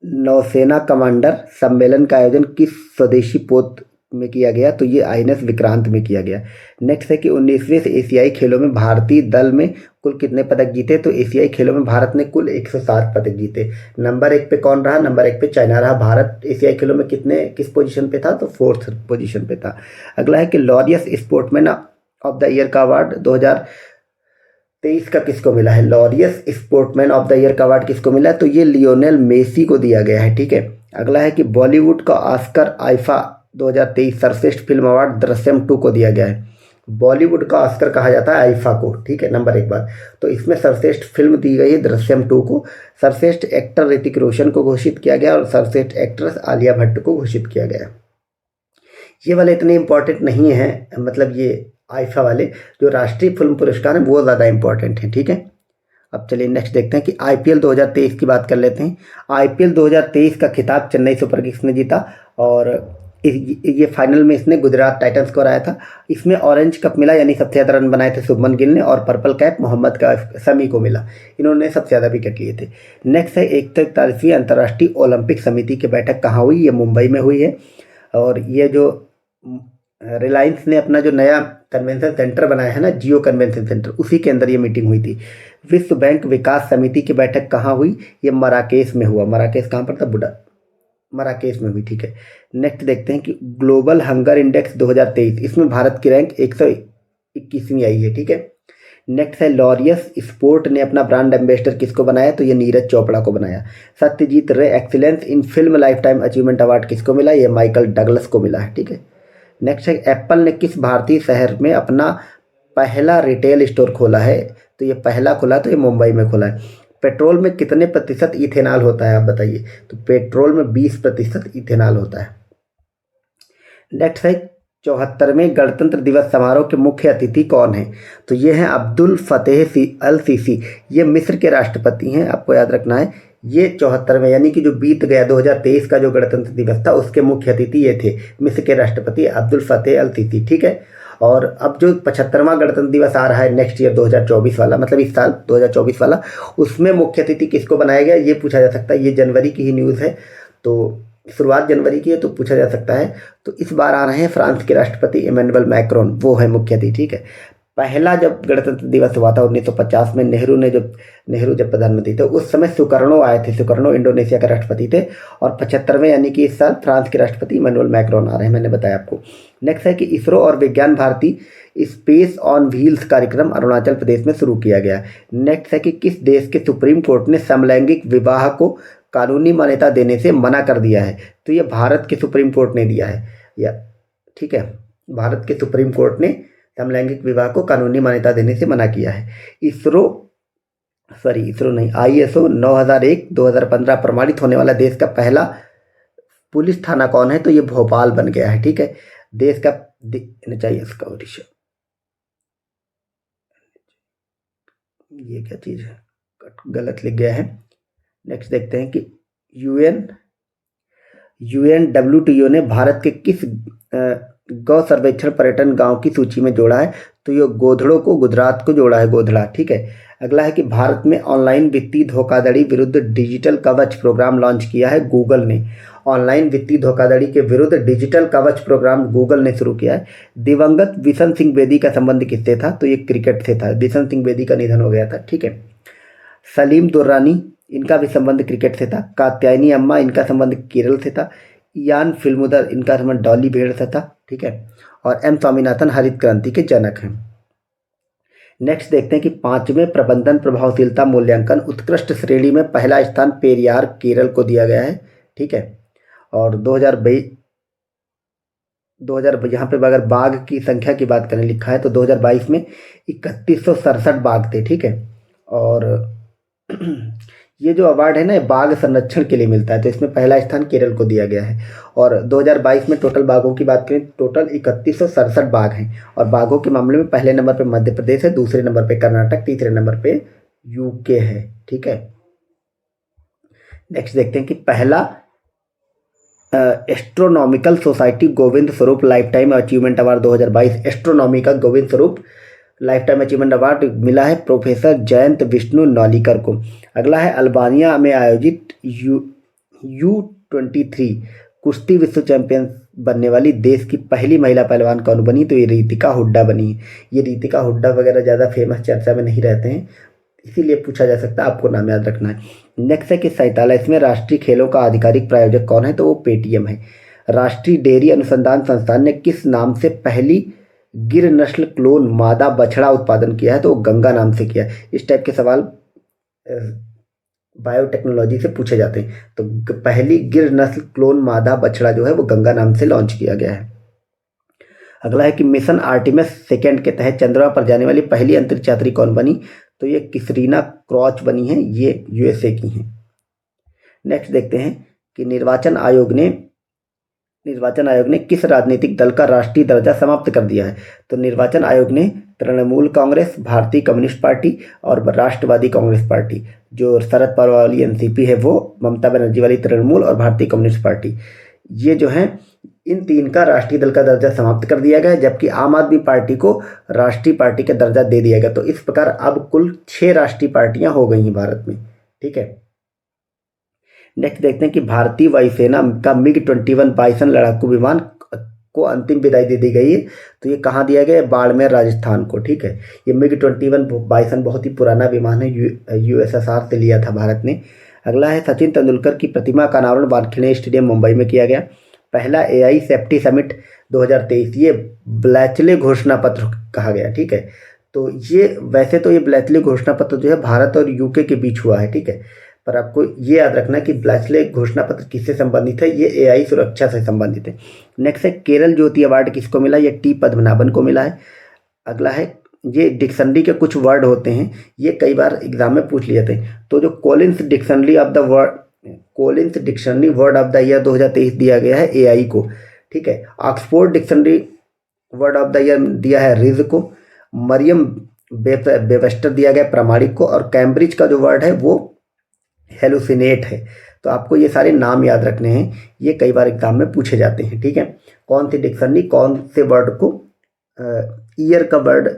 नौसेना कमांडर सम्मेलन का आयोजन किस स्वदेशी पोत में किया गया? तो ये INS विक्रांत में किया गया। नेक्स्ट है कि 19वें एशियाई खेलों में भारतीय दल में कुल कितने पदक जीते? तो एशियाई खेलों में भारत ने कुल 107 पदक जीते। नंबर 1 पे कौन रहा? नंबर 1 पे चाइना रहा। भारत एशियाई खेलों में किस पोजीशन पे था? तो 4th पोजीशन पे था। अगला है कि Laureus sportsman of the year का अवार्ड 2023 का किसको मिला है? Laureus sportsman of the year का अवार्ड किसको मिला है? तो ये लियोनेल मेसी को दिया गया है, ठीक है। अगला है कि बॉलीवुड का ऑस्कर आईफा 2023 सर्वश्रेष्ठ फिल्म अवार्ड दृश्यम 2 को दिया गया है। बॉलीवुड का ऑस्कर कहा जाता है आईफा को, ठीक है, नंबर 1 बात। तो इसमें सर्वश्रेष्ठ फिल्म दी गई है दृश्यम 2 को। सर्वश्रेष्ठ एक्टर ऋतिक रोशन को घोषित किया गया और सर्वश्रेष्ठ एक्ट्रेस आलिया भट्ट को घोषित किया गया। ये वाले इतने इंपॉर्टेंट नहीं है, मतलब ये आईफा वाले जो राष्ट्रीय फिल्म पुरस्कार हैं वो ज़्यादा इंपॉर्टेंट हैं, ठीक है। अब चलिए नेक्स्ट देखते हैं कि आईपीएल 2023 की बात कर लेते हैं। आईपीएल 2023 का खिताब चेन्नई सुपर किंग्स ने जीता और ये फाइनल में इसने गुजरात टाइटंस को हराया था। इसमें ऑरेंज कप मिला, यानी सबसे ज़्यादा रन बनाए थे शुभमन गिल ने, और पर्पल कैप मोहम्मद का शमी को मिला। इन्होंने सबसे ज़्यादा विकेट लिए थे। नेक्स्ट है 41वीं अंतर्राष्ट्रीय ओलंपिक समिति की बैठक कहाँ हुई? ये मुंबई में हुई है। और ये जो रिलायंस ने अपना जो नया कन्वेंशन सेंटर बनाया है ना, जियो कन्वेंशन सेंटर, उसी के अंदर ये मीटिंग हुई थी। विश्व बैंक विकास समिति की बैठक कहाँ हुई? ये मराकेश में हुआ। मराकेश कहाँ पर था? बुडा मराकेश में हुई, ठीक है। नेक्स्ट देखते हैं कि ग्लोबल हंगर इंडेक्स 2023, इसमें भारत की रैंक 121वीं आई है, ठीक है। नेक्स्ट है लॉरियस स्पोर्ट ने अपना ब्रांड एम्बेसडर किसको बनाया? तो ये नीरज चोपड़ा को बनाया। सत्यजीत रे excellence in film life time achievement award किसको मिला? ये माइकल डगलस को मिला है, ठीक है। नेक्स्ट है एप्पल ने किस भारतीय शहर में अपना पहला रिटेल स्टोर खोला है? तो ये पहला खुला तो ये मुंबई में खुला है। पेट्रोल में कितने प्रतिशत इथेनॉल होता है, आप बताइए? तो पेट्रोल में 20% इथेनॉल होता है। नेक्स्ट है 74वें गणतंत्र दिवस समारोह के मुख्य अतिथि कौन है? तो ये हैं अब्दुल फतेह अल सीसी। ये मिस्र के राष्ट्रपति हैं, आपको याद रखना है। ये 74वें यानी कि जो बीत गया 2023 का जो गणतंत्र दिवस था उसके मुख्य अतिथि ये थे मिस्र के राष्ट्रपति अब्दुल फतेह अल सीसी, ठीक है। और अब जो 75वां गणतंत्र दिवस आ रहा है नेक्स्ट ईयर 2024 वाला, मतलब इस साल 2024 वाला, उसमें मुख्य अतिथि किसको बनाया गया ये पूछा जा सकता है। ये जनवरी की ही न्यूज़ है, तो शुरुआत जनवरी की है, तो पूछा जा सकता है। तो इस बार आ रहे हैं फ्रांस के राष्ट्रपति इमैनुअल मैक्रोन, वो है मुख्य अतिथि, ठीक है। पहला जब गणतंत्र दिवस हुआ था 1950 में, नेहरू जब प्रधानमंत्री थे उस समय सुकर्णो आए थे। सुकर्णो इंडोनेशिया के राष्ट्रपति थे। और 75वें यानी कि इस साल फ्रांस के राष्ट्रपति इमैनुअल मैक्रोन आ रहे हैं, मैंने बताया आपको। नेक्स्ट है कि इसरो और विज्ञान भारती स्पेस ऑन व्हील्स कार्यक्रम अरुणाचल प्रदेश में शुरू किया गया। नेक्स्ट है कि किस देश के सुप्रीम कोर्ट ने समलैंगिक विवाह को कानूनी मान्यता देने से मना कर दिया है? तो ये भारत के सुप्रीम कोर्ट ने दिया है, या ठीक है, भारत के सुप्रीम कोर्ट ने समलैंगिक विवाह को कानूनी मान्यता देने से मना किया है। इसरो नहीं, ISO 9001/2015 प्रमाणित होने वाला देश का पहला पुलिस थाना कौन है? तो ये भोपाल बन गया है, ठीक है। देश का चाहिए इसका उद्देश्य, ये क्या चीज़ है, गलत लिख गया है। नेक्स्ट देखते हैं कि UNWTO ने भारत के किस गौ सर्वेक्षण पर्यटन गांव की सूची में जोड़ा है? तो ये गोधड़ों को गुजरात को जोड़ा है, गोधड़ा, ठीक है। अगला है कि भारत में ऑनलाइन वित्तीय धोखाधड़ी विरुद्ध डिजिटल कवच प्रोग्राम लॉन्च किया है गूगल ने। ऑनलाइन वित्तीय धोखाधड़ी के विरुद्ध डिजिटल कवच प्रोग्राम गूगल ने शुरू किया है। दिवंगत बिशन सिंह बेदी का संबंध किससे था? तो ये क्रिकेट से था। बिशन सिंह बेदी का निधन हो गया था, ठीक है। सलीम दुर्रानी, इनका भी संबंध क्रिकेट से था। कात्यायनी अम्मा, इनका संबंध केरल से था। इयान फिल्मुदर, इनका संबंध डॉली भेड़ से था, ठीक है। और M स्वामीनाथन हरित क्रांति के जनक हैं। नेक्स्ट देखते हैं कि 5वें प्रबंधन प्रभावशीलता मूल्यांकन उत्कृष्ट श्रेणी में पहला स्थान पेरियार केरल को दिया गया है, ठीक है। और 2022 यहाँ पे अगर बाघ की संख्या की बात करें, लिखा है तो 2022 में 3167 बाघ थे, ठीक है। और ये जो अवार्ड है ना, बाघ संरक्षण के लिए मिलता है, तो इसमें पहला स्थान केरल को दिया गया है। और 2022 में टोटल बाघों की बात करें, टोटल 3167 बाघ हैं। और बाघों के मामले में पहले नंबर पे मध्य प्रदेश है, दूसरे नंबर पे कर्नाटक, तीसरे नंबर पे यूके है, ठीक है। नेक्स्ट देखते हैं कि पहला astronomical society Govind Swarup life time achievement award 2022 astronomical Govind Swarup life time achievement award मिला है प्रोफेसर जयंत विष्णु नौलिकर को। अगला है अल्बानिया में आयोजित U23 कुश्ती विश्व चैंपियन बनने वाली देश की पहली महिला पहलवान कौन बनी? तो ये रितिका हुड्डा बनी। ये रितिका हुड्डा वगैरह ज़्यादा फेमस चर्चा में नहीं रहते हैं, इसीलिए पूछा जा सकता है, आपको नाम याद रखना है। नेक्स्ट है कि 47वें राष्ट्रीय खेलों का आधिकारिक प्रायोजक कौन है? तो वो पेटीएम है। राष्ट्रीय डेयरी अनुसंधान संस्थान ने किस नाम से पहली गिर नस्ल क्लोन मादा बछड़ा उत्पादन किया है? तो वो गंगा नाम से किया है। इस टाइप के सवाल बायोटेक्नोलॉजी से पूछे जाते हैं। तो पहली गिर नस्ल क्लोन मादा बछड़ा जो है वो गंगा नाम से लॉन्च किया गया है। अगला है कि मिशन आर्टिमिस सेकेंड के तहत चंद्रमा पर जाने वाली पहली अंतरिक्ष यात्री कौन बनी? तो ये किसरीना क्रॉच बनी है, ये यूएसए की हैं। नेक्स्ट देखते हैं कि निर्वाचन आयोग ने किस राजनीतिक दल का राष्ट्रीय दर्जा समाप्त कर दिया है? तो निर्वाचन आयोग ने तृणमूल कांग्रेस, भारतीय कम्युनिस्ट पार्टी और राष्ट्रवादी कांग्रेस पार्टी, जो शरद पवार वाली एनसीपी है वो, ममता बनर्जी वाली तृणमूल और भारतीय कम्युनिस्ट पार्टी, ये जो हैं इन तीन का राष्ट्रीय दल का दर्जा समाप्त कर दिया गया, जबकि आम आदमी पार्टी को राष्ट्रीय पार्टी का दर्जा दे दिया गया। तो इस प्रकार अब कुल 6 राष्ट्रीय पार्टियां हो गई हैं भारत में। ठीक है, नेक्स्ट देखते हैं कि भारतीय वायुसेना का MiG-21 बाइसन लड़ाकू विमान को अंतिम विदाई दे दी गई है। तो ये कहाँ दिया गया है? बाड़मेर राजस्थान को। ठीक है, ये MiG-21 बाइसन बहुत ही पुराना विमान है, यूएसएसआर से लिया था भारत ने। अगला है सचिन तेंदुलकर की प्रतिमा का अनावरण वानखेड़े स्टेडियम मुंबई में किया गया। पहला एआई सेफ्टी समिट 2023, ये ब्लैचले घोषणा पत्र कहा गया। ठीक है, तो ये वैसे तो ये ब्लैचले घोषणा पत्र जो है भारत और यूके के बीच हुआ है। ठीक है, पर आपको ये याद रखना कि ब्लैचले घोषणा पत्र किससे संबंधित है? ये एआई सुरक्षा से संबंधित है। नेक्स्ट है केरल ज्योति अवार्ड किसको मिला? ये टी पद्मनाभन को मिला है। अगला है, ये डिक्शनरी के कुछ वर्ड होते हैं, ये कई बार एग्जाम में पूछ लिए जाते हैं। तो जो Collins dictionary word of the year 2023 दिया गया है एआई को। ठीक है, Oxford dictionary word of the year दिया है रिज को, मरियम वेबस्टर दिया गया प्रामाणिक को, और कैम्ब्रिज का जो वर्ड है वो हेलुसिनेट है। तो आपको ये सारे नाम याद रखने हैं, ये कई बार एग्जाम में पूछे जाते हैं। ठीक है, कौन सी डिक्शनरी कौन से वर्ड को ईयर का वर्ड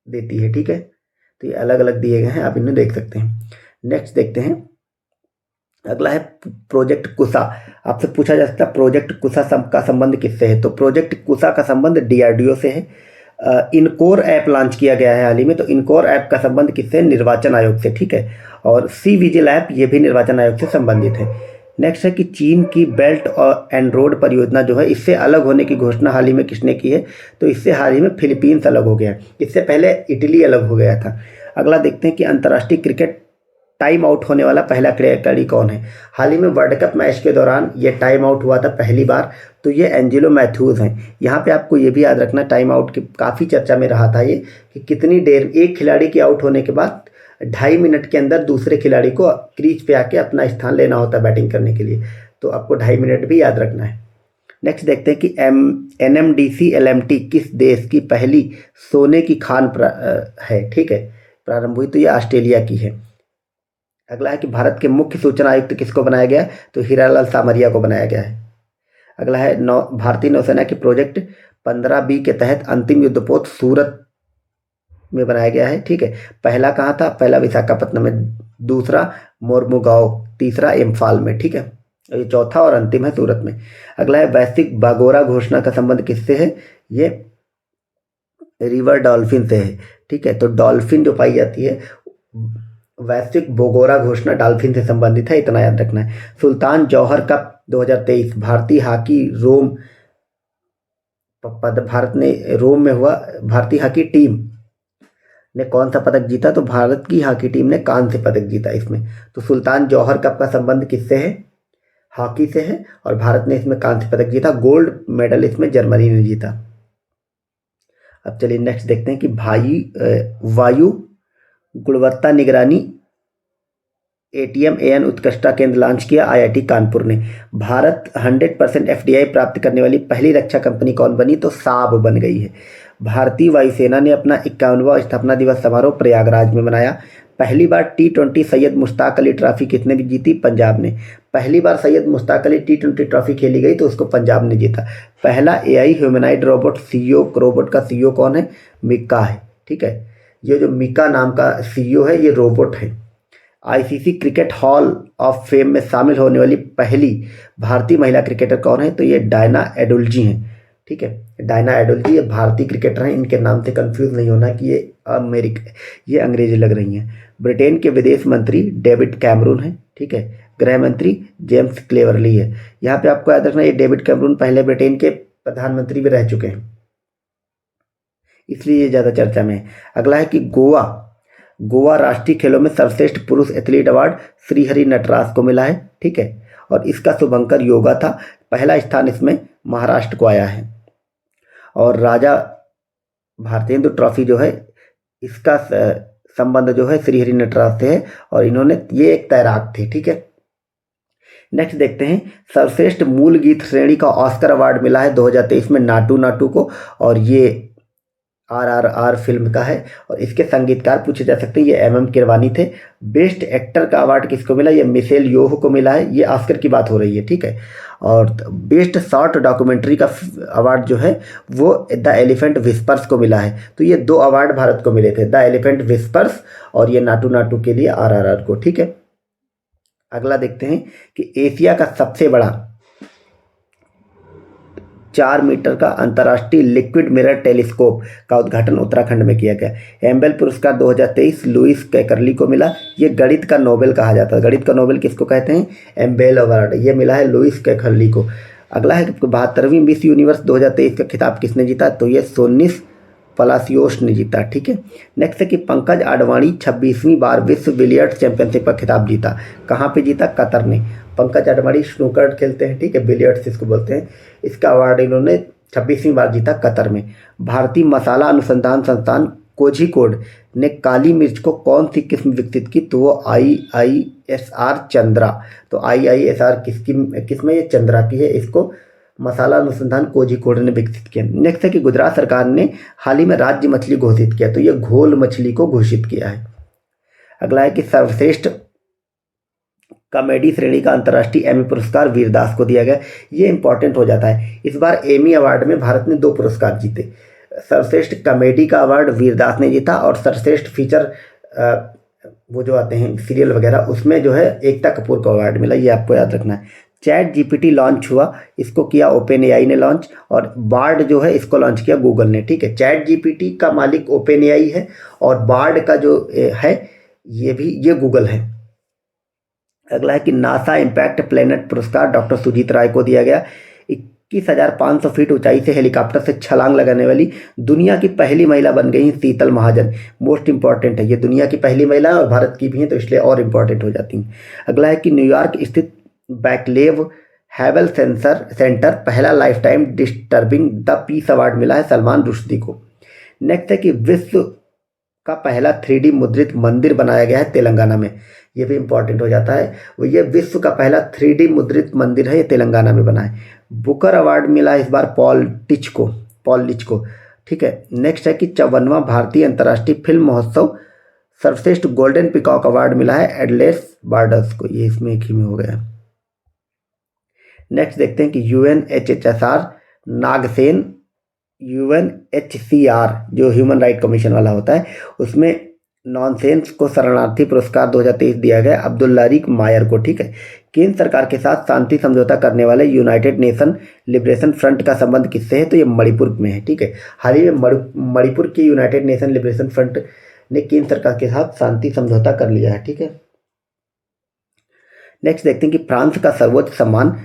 देती है। ठीक है, तो ये अलग अलग दिए गए हैं, आप इन्हें देख सकते हैं। नेक्स्ट देखते हैं, अगला है प्रोजेक्ट कुसा। आपसे पूछा जा सकता है प्रोजेक्ट कुसा का संबंध किससे है? तो प्रोजेक्ट कुसा का संबंध डीआरडीओ से है। इनकोर ऐप लॉन्च किया गया है हाल ही में, तो इनकोर ऐप का संबंध किससे? निर्वाचन आयोग से। ठीक है, और सी विजिल ऐप ये भी निर्वाचन आयोग से संबंधित है। नेक्स्ट है कि चीन की बेल्ट एंड रोड परियोजना जो है, इससे अलग होने की घोषणा हाल ही में किसने की है? तो इससे हाल ही में फिलीपींस अलग हो गया, इससे पहले इटली अलग हो गया था। अगला देखते हैं कि अंतर्राष्ट्रीय क्रिकेट टाइम आउट होने वाला पहला खिलाड़ी कौन है? हाल ही में वर्ल्ड कप मैच के दौरान ये टाइम आउट हुआ था पहली बार, तो ये एंजेलो मैथ्यूज़ हैं। यहाँ पे आपको ये भी याद रखना, टाइम आउट की काफ़ी चर्चा में रहा था ये, कि कितनी देर एक खिलाड़ी के आउट होने के बाद 2.5 मिनट के अंदर दूसरे खिलाड़ी को क्रीज पे आके अपना स्थान लेना होता है बैटिंग करने के लिए। तो आपको 2.5 मिनट भी याद रखना है। नेक्स्ट देखते हैं कि NMDC LMT किस देश की पहली सोने की खान है? ठीक है, प्रारंभ हुई, तो ये ऑस्ट्रेलिया की है। अगला है कि भारत के मुख्य सूचना आयुक्त किसको बनाया गया? तो हीरालाल सामरिया को बनाया गया है। अगला है भारतीय नौसेना के प्रोजेक्ट 15B के तहत अंतिम युद्धपोत सूरत में बनाया गया है। ठीक है, पहला कहाँ था? पहला विशाखापट्टनम में, दूसरा मोरमुगांव, तीसरा इम्फाल में। ठीक है, ये चौथा और अंतिम है सूरत में। अगला है वैश्विक बागोरा घोषणा का संबंध किससे है? ये रिवर डॉल्फिन से है। ठीक है, तो डॉल्फिन जो पाई जाती है, वैश्विक बोगोरा घोषणा डॉल्फिन से संबंधित है, इतना याद रखना है। सुल्तान जौहर कप 2023 भारतीय हॉकी टीम ने कौन सा पदक जीता? तो भारत की हॉकी टीम ने कांस्य पदक जीता इसमें। तो सुल्तान जौहर कप का संबंध किससे है? हॉकी से है, और भारत ने इसमें कांस्य पदक जीता। गोल्ड मेडल इसमें जर्मनी ने जीता। अब चलिए नेक्स्ट देखते हैं कि वायु गुणवत्ता निगरानी ATM-AN उत्कृष्टता केंद्र लॉन्च किया IIT कानपुर ने। भारत 100% FDI प्राप्त करने वाली पहली रक्षा कंपनी कौन बनी? तो साब बन गई है। भारतीय वायुसेना ने अपना 51वां स्थापना दिवस समारोह प्रयागराज में मनाया। पहली बार T20 सैयद मुश्ताक अली ट्रॉफी किसने भी जीती? पंजाब ने। पहली बार सैयद मुश्ताक अली T20 ट्रॉफी खेली गई तो उसको पंजाब ने जीता। पहला AI ह्यूमनाइड रोबोट रोबोट का CEO कौन है? मिका है। ठीक है, ये जो मिका नाम का CEO है, ये रोबोट है। ICC cricket hall of fame में शामिल होने वाली पहली भारतीय महिला क्रिकेटर कौन है? तो ये डायना एडुल्जी हैं। ठीक है, डायना एडुल्जी ये भारतीय क्रिकेटर हैं, इनके नाम से कंफ्यूज नहीं होना कि ये अंग्रेजी लग रही हैं। ब्रिटेन के विदेश मंत्री डेविड कैमरून हैं। ठीक है, गृह मंत्री जेम्स क्लेवरली है। यहाँ पे आपको याद रखना, ये डेविड कैमरून पहले ब्रिटेन के प्रधानमंत्री भी रह चुके हैं। इसलिए ये ज़्यादा चर्चा में है। अगला है कि गोवा राष्ट्रीय खेलों में सर्वश्रेष्ठ पुरुष एथलीट अवार्ड श्रीहरि नटराज को मिला है, ठीक है। और इसका शुभंकर योगा था, पहला स्थान इसमें महाराष्ट्र को आया है। और राजा भारतेंदु ट्रॉफी जो है इसका संबंध जो है श्रीहरि नटराज से है, और इन्होंने ये एक तैराक थे, ठीक है। नेक्स्ट देखते हैं, सर्वश्रेष्ठ मूल गीत श्रेणी का ऑस्कर अवार्ड मिला है 2023 में नाटू नाटू को, और ये RRR फिल्म का है। और इसके संगीतकार पूछे जा सकते हैं, ये MM किरवानी थे। बेस्ट एक्टर का अवार्ड किसको मिला, ये मिशेल योह को मिला है, ये ऑस्कर की बात हो रही है, ठीक है। और बेस्ट शॉर्ट डॉक्यूमेंट्री का अवार्ड जो है वो द एलिफेंट विस्पर्स को मिला है। तो ये 2 अवार्ड भारत को मिले थे, द एलिफेंट विस्पर्स और ये नाटू नाटू के लिए RRR को, ठीक है। अगला देखते हैं कि एशिया का सबसे बड़ा 4 मीटर का अंतर्राष्ट्रीय लिक्विड मिरर टेलीस्कोप का उद्घाटन उत्तराखंड में किया गया। एम्बेल पुरस्कार 2023 लुइस कैकरली को मिला। ये गणित का नोबेल कहा जाता है। गणित का नोबेल किसको कहते हैं, एम्बेल अवार्ड, ये मिला है लुइस कैकरली को। अगला है 72वीं मिस यूनिवर्स 2023 का खिताब किसने जीता, तो ये सोनिस पलासियोस ने जीता, ठीक है। नेक्स्ट है कि पंकज आडवाणी 26वीं बार विश्व बिलियर्ड्स चैंपियनशिप का खिताब जीता। कहाँ पे जीता, कतर ने। पंकज आडवाणी स्नूकर खेलते हैं, ठीक है, बिलियर्ड्स इसको बोलते हैं। इसका अवार्ड इन्होंने 26वीं बार जीता कतर में। भारतीय मसाला अनुसंधान संस्थान कोझिकोड ने काली मिर्च को कौन सी किस्म विकसित की, तो वो IISR चंद्रा। तो IISR किसकी किस्म है, ये चंद्रा की है। इसको मसाला अनुसंधान कोझिकोड ने विकसित किया। नेक्स्ट है कि गुजरात सरकार ने हाल ही में राज्य मछली घोषित किया, तो ये घोल मछली को घोषित किया है। अगला है कि सर्वश्रेष्ठ कॉमेडी श्रेणी का अंतर्राष्ट्रीय एमी पुरस्कार वीरदास को दिया गया। ये इंपॉर्टेंट हो जाता है। इस बार एमी अवार्ड में भारत ने 2 पुरस्कार जीते। सर्वश्रेष्ठ कॉमेडी का अवार्ड वीरदास ने जीता, और सर्वश्रेष्ठ फीचर वो जो आते हैं सीरियल वगैरह, उसमें जो है एकता कपूर को अवार्ड मिला। ये आपको याद रखना है। चैट GPT लॉन्च हुआ, इसको किया OpenAI ने लॉन्च, और बार्ड जो है इसको लॉन्च किया गूगल ने, ठीक है। चैट GPT का मालिक OpenAI है, और बार्ड का जो है ये गूगल है। अगला है कि नासा इम्पैक्ट प्लेनेट पुरस्कार डॉक्टर सुजीत राय को दिया गया। 21,500 फीट ऊंचाई से हेलीकॉप्टर से छलांग लगाने वाली दुनिया की पहली महिला बन गई शीतल महाजन। मोस्ट इंपॉर्टेंट है, ये दुनिया की पहली महिला है और भारत की भी है, तो इसलिए और इम्पॉर्टेंट हो जाती हैं। अगला है कि न्यूयॉर्क स्थित बैकलेव हैवल सेंटर पहला life time disturbing the peace award मिला है सलमान रुश्दी को। नेक्स्ट है कि विश्व का पहला 3D मुद्रित मंदिर बनाया गया है तेलंगाना में। ये भी इंपॉर्टेंट हो जाता है। वो ये विश्व का पहला 3D मुद्रित मंदिर है, ये तेलंगाना में बना है। बुकर अवार्ड मिला इस बार पॉल लिच को, ठीक है। नेक्स्ट है कि 54वां भारतीय अंतर्राष्ट्रीय फिल्म महोत्सव सर्वश्रेष्ठ गोल्डन पिकॉक अवार्ड मिला है एडलेस बार्डर्स को। ये इसमें एक ही में हो गया। नेक्स्ट देखते हैं कि UNHCR नागसेन UNHCR जो ह्यूमन राइट कमीशन वाला होता है, उसमें नॉनसेंस को शरणार्थी पुरस्कार 2023 दिया गया अब्दुल लारिक मायर को, ठीक है। केंद्र सरकार के साथ शांति समझौता करने वाले यूनाइटेड नेशन लिबरेशन फ्रंट का संबंध किससे है, तो ये मणिपुर में है, ठीक है। हाल ही में मणिपुर की यूनाइटेड नेशन लिबरेशन फ्रंट ने केंद्र सरकार के साथ शांति समझौता कर लिया है, ठीक है। नेक्स्ट देखते हैं कि फ्रांस का सर्वोच्च सम्मान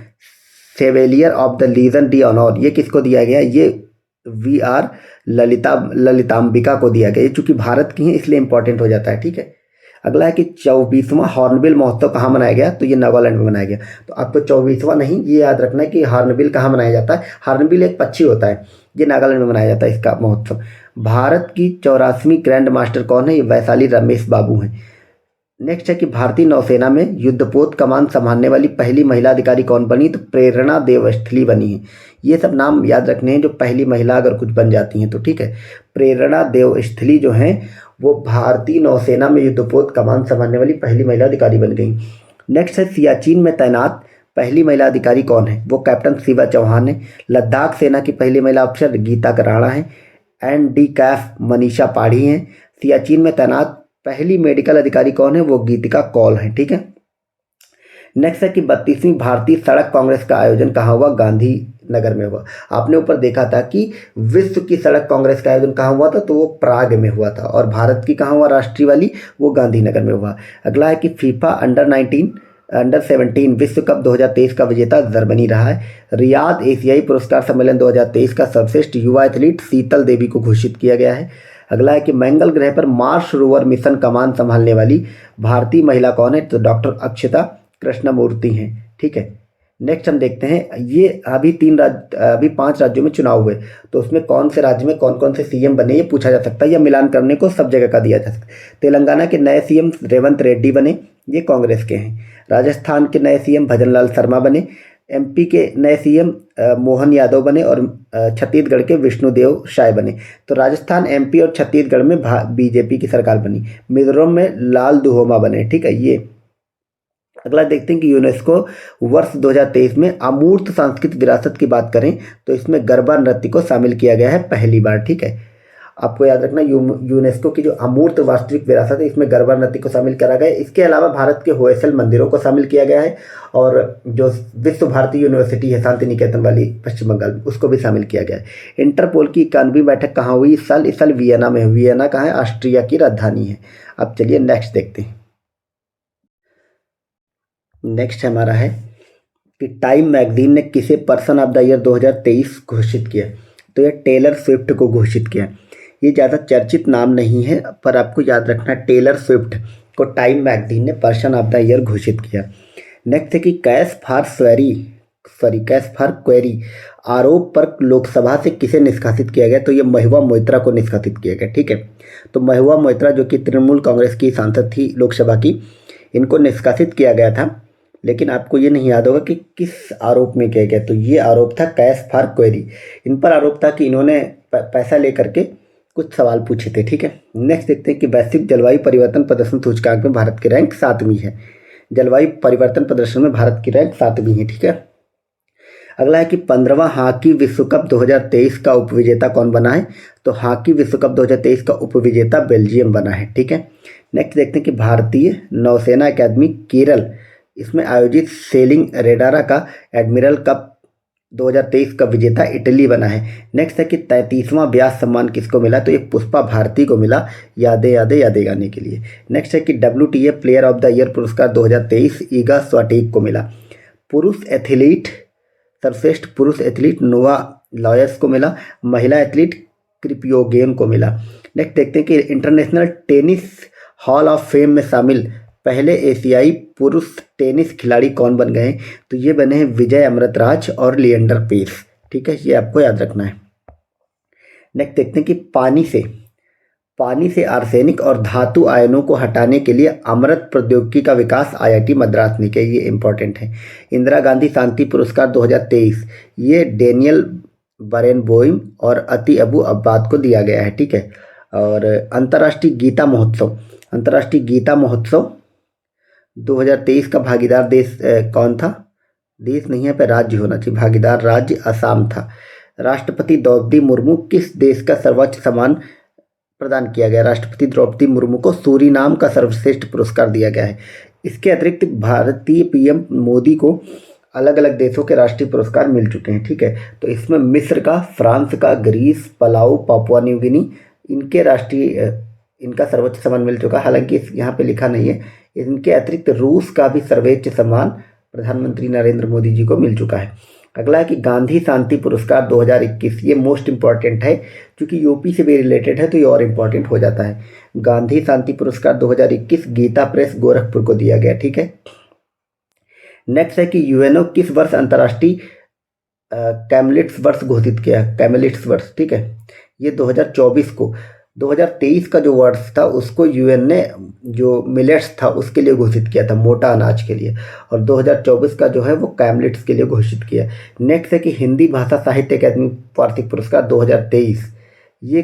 chevalier of the Legion de honour ये किसको दिया गया, ये VR ललितांबिका को दिया गया। ये चूंकि भारत की है इसलिए इंपॉर्टेंट हो जाता है, ठीक है। अगला है कि 24वां हॉर्नबिल महोत्सव कहाँ मनाया गया, तो ये नागालैंड में मनाया गया। तो आपको 24वां नहीं, ये याद रखना है कि हॉर्नबिल कहाँ मनाया जाता है। हॉर्नबिल एक पक्षी होता है, ये नागालैंड में मनाया जाता है इसका महोत्सव। भारत की 84वीं ग्रैंड मास्टर कौन है, ये वैशाली रमेश बाबू हैं। नेक्स्ट है कि भारतीय नौसेना में युद्धपोत कमान संभालने वाली पहली महिला अधिकारी कौन बनी, तो प्रेरणा देवस्थली बनी है। ये सब नाम याद रखने हैं जो पहली महिला अगर कुछ बन जाती हैं तो, ठीक है। प्रेरणा देवस्थली जो हैं वो भारतीय नौसेना में युद्धपोत कमान संभालने वाली पहली महिला अधिकारी बन गई। नेक्स्ट है सियाचिन में तैनात पहली महिला अधिकारी कौन है, वो कैप्टन शिवा चौहान है। लद्दाख सेना की पहली महिला अफसर गीता कराड़ा है। NDCAF मनीषा पाढ़ी हैं। सियाचिन में तैनात पहली मेडिकल अधिकारी कौन है, वो गीतिका कौल है, ठीक है। नेक्स्ट है कि 32वीं भारतीय सड़क कांग्रेस का आयोजन कहाँ हुआ, गांधीनगर में हुआ। आपने ऊपर देखा था कि विश्व की सड़क कांग्रेस का आयोजन कहाँ हुआ था, तो वो प्राग में हुआ था, और भारत की कहाँ हुआ राष्ट्रीय वाली, वो गांधीनगर में हुआ। अगला है कि फीफा अंडर 19 अंडर 17 विश्व कप 2023 का विजेता जर्मनी रहा है। रियाद एशियाई पुरस्कार सम्मेलन 2023 का सर्वश्रेष्ठ युवा एथलीट शीतल देवी को घोषित किया गया है। अगला है कि मंगल ग्रह पर मार्स रोवर मिशन कमान संभालने वाली भारतीय महिला कौन है? तो डॉक्टर अक्षता कृष्णमूर्ति हैं। ठीक है, नेक्स्ट हम देखते हैं, ये अभी 5 राज्यों में चुनाव हुए, तो उसमें कौन से राज्य में कौन कौन से सीएम बने ये पूछा जा सकता है, या मिलान करने को सब जगह का दिया जा सकता है। तेलंगाना के नए सीएम रेवंत रेड्डी बने, ये कांग्रेस के हैं। राजस्थान के नए सीएम भजनलाल शर्मा बने। एमपी के नए सीएम मोहन यादव बने और छत्तीसगढ़ के विष्णुदेव साय बने। तो राजस्थान, एमपी और छत्तीसगढ़ में बीजेपी की सरकार बनी। मिजोरम में लाल दुहोमा बने। ठीक है, ये अगला देखते हैं कि यूनेस्को वर्ष 2023 में अमूर्त सांस्कृतिक विरासत की बात करें तो इसमें गरबा नृत्य को शामिल किया गया है पहली बार। ठीक है, आपको याद रखना यूनेस्को की जो अमूर्त वास्तविक विरासत है इसमें गरबा नृत्य को शामिल करा गया है। इसके अलावा भारत के होयसल मंदिरों को शामिल किया गया है और जो विश्व भारती यूनिवर्सिटी है शांति निकेतन वाली पश्चिम बंगाल में, उसको भी शामिल किया गया है। इंटरपोल की 91वीं बैठक कहाँ हुई इस साल वियना में। वियना कहाँ है? ऑस्ट्रिया की राजधानी है। अब चलिए नेक्स्ट देखते हैं। नेक्स्ट हमारा है कि टाइम मैगजीन ने किसे पर्सन ऑफ द ईयर 2023 घोषित किया? तो यह टेलर स्विफ्ट को घोषित किया। ये ज़्यादा चर्चित नाम नहीं है पर आपको याद रखना, टेलर स्विफ्ट को टाइम मैगजीन ने पर्सन ऑफ द ईयर घोषित किया। नेक्स्ट है कि कैश फॉर क्वेरी आरोप पर लोकसभा से किसे निष्कासित किया गया? तो ये महबूबा मोइत्रा को निष्कासित किया गया। ठीक है, तो महबूबा मोइत्रा जो कि तृणमूल कांग्रेस की सांसद थी लोकसभा की, इनको निष्कासित किया गया था, लेकिन आपको ये नहीं याद होगा कि किस आरोप में किया गया। तो ये आरोप था कैश फॉर क्वेरी। इन पर आरोप था कि इन्होंने पैसा लेकर के कुछ सवाल पूछे थे। ठीक है, नेक्स्ट देखते हैं कि वैश्विक जलवायु परिवर्तन प्रदर्शन सूचकांक में भारत की रैंक 7वीं है। जलवायु परिवर्तन प्रदर्शन में भारत की रैंक 7वीं है। ठीक है, अगला है कि 15वां हॉकी विश्व कप 2023 का उपविजेता कौन बना है? तो हॉकी विश्व कप 2023 का उपविजेता बेल्जियम बना है। ठीक है, नेक्स्ट देखते हैं कि भारतीय नौसेना अकादमी केरल इसमें आयोजित सेलिंग रेडारा का एडमिरल कप 2023 का विजेता इटली बना है। नेक्स्ट है कि 33वां व्यास सम्मान किसको मिला? तो ये पुष्पा भारती को मिला, यादें गाने के लिए। नेक्स्ट है कि WTA player of the year पुरस्कार 2023 ईगा स्वाटिक को मिला। सर्वश्रेष्ठ पुरुष एथलीट नोवा लॉयस को मिला। महिला एथलीट क्रिपियोगेन को मिला। नेक्स्ट देखते हैं कि international tennis hall of fame में शामिल पहले एशियाई पुरुष टेनिस खिलाड़ी कौन बन गए? तो ये बने हैं विजय अमृतराज और लिएंडर पेस। ठीक है, ये आपको याद रखना है। नेक्स्ट देखते हैं कि पानी से आर्सेनिक और धातु आयनों को हटाने के लिए अमृत प्रौद्योगिकी का विकास IIT मद्रास ने किया। ये इंपॉर्टेंट है। इंदिरा गांधी शांति पुरस्कार 2023 ये डेनियल बरेनबोइम और अति अबू अब्बाद को दिया गया है। ठीक है, और अंतर्राष्ट्रीय गीता महोत्सव 2023 का भागीदार देश कौन था? देश नहीं है, पे राज्य होना चाहिए। भागीदार राज्य असम था। राष्ट्रपति द्रौपदी मुर्मू किस देश का सर्वोच्च सम्मान प्रदान किया गया? राष्ट्रपति द्रौपदी मुर्मू को सूरीनाम का सर्वश्रेष्ठ पुरस्कार दिया गया है। इसके अतिरिक्त भारतीय PM मोदी को अलग अलग देशों के राष्ट्रीय पुरस्कार मिल चुके हैं। ठीक है, तो इसमें मिस्र का, फ्रांस का, Greece, Palau, Papua New Guinea इनका सर्वोच्च सम्मान मिल चुका। हालांकि यहाँ पे लिखा नहीं है। इनके अतिरिक्त रूस का भी सर्वोच्च सम्मान प्रधानमंत्री नरेंद्र मोदी जी को मिल चुका है। अगला है कि गांधी शांति पुरस्कार 2021 ये मोस्ट इम्पॉर्टेंट है, क्योंकि यूपी से भी रिलेटेड है तो ये और इम्पॉर्टेंट हो जाता है। गांधी शांति पुरस्कार 2021 गीता प्रेस गोरखपुर को दिया गया। ठीक है, नेक्स्ट है कि UNO किस वर्ष अंतर्राष्ट्रीय कैमलिट्स वर्ष घोषित किया? कैमलिट्स वर्ष। ठीक है, ये 2024 को। 2023 का जो वर्ष था उसको UN ने जो मिलेट्स था उसके लिए घोषित किया था, मोटा अनाज के लिए, और 2024 का जो है वो कैमलिट्स के लिए घोषित किया। नेक्स्ट है कि हिंदी भाषा साहित्य अकादमी वार्षिक पुरस्कार 2023 ये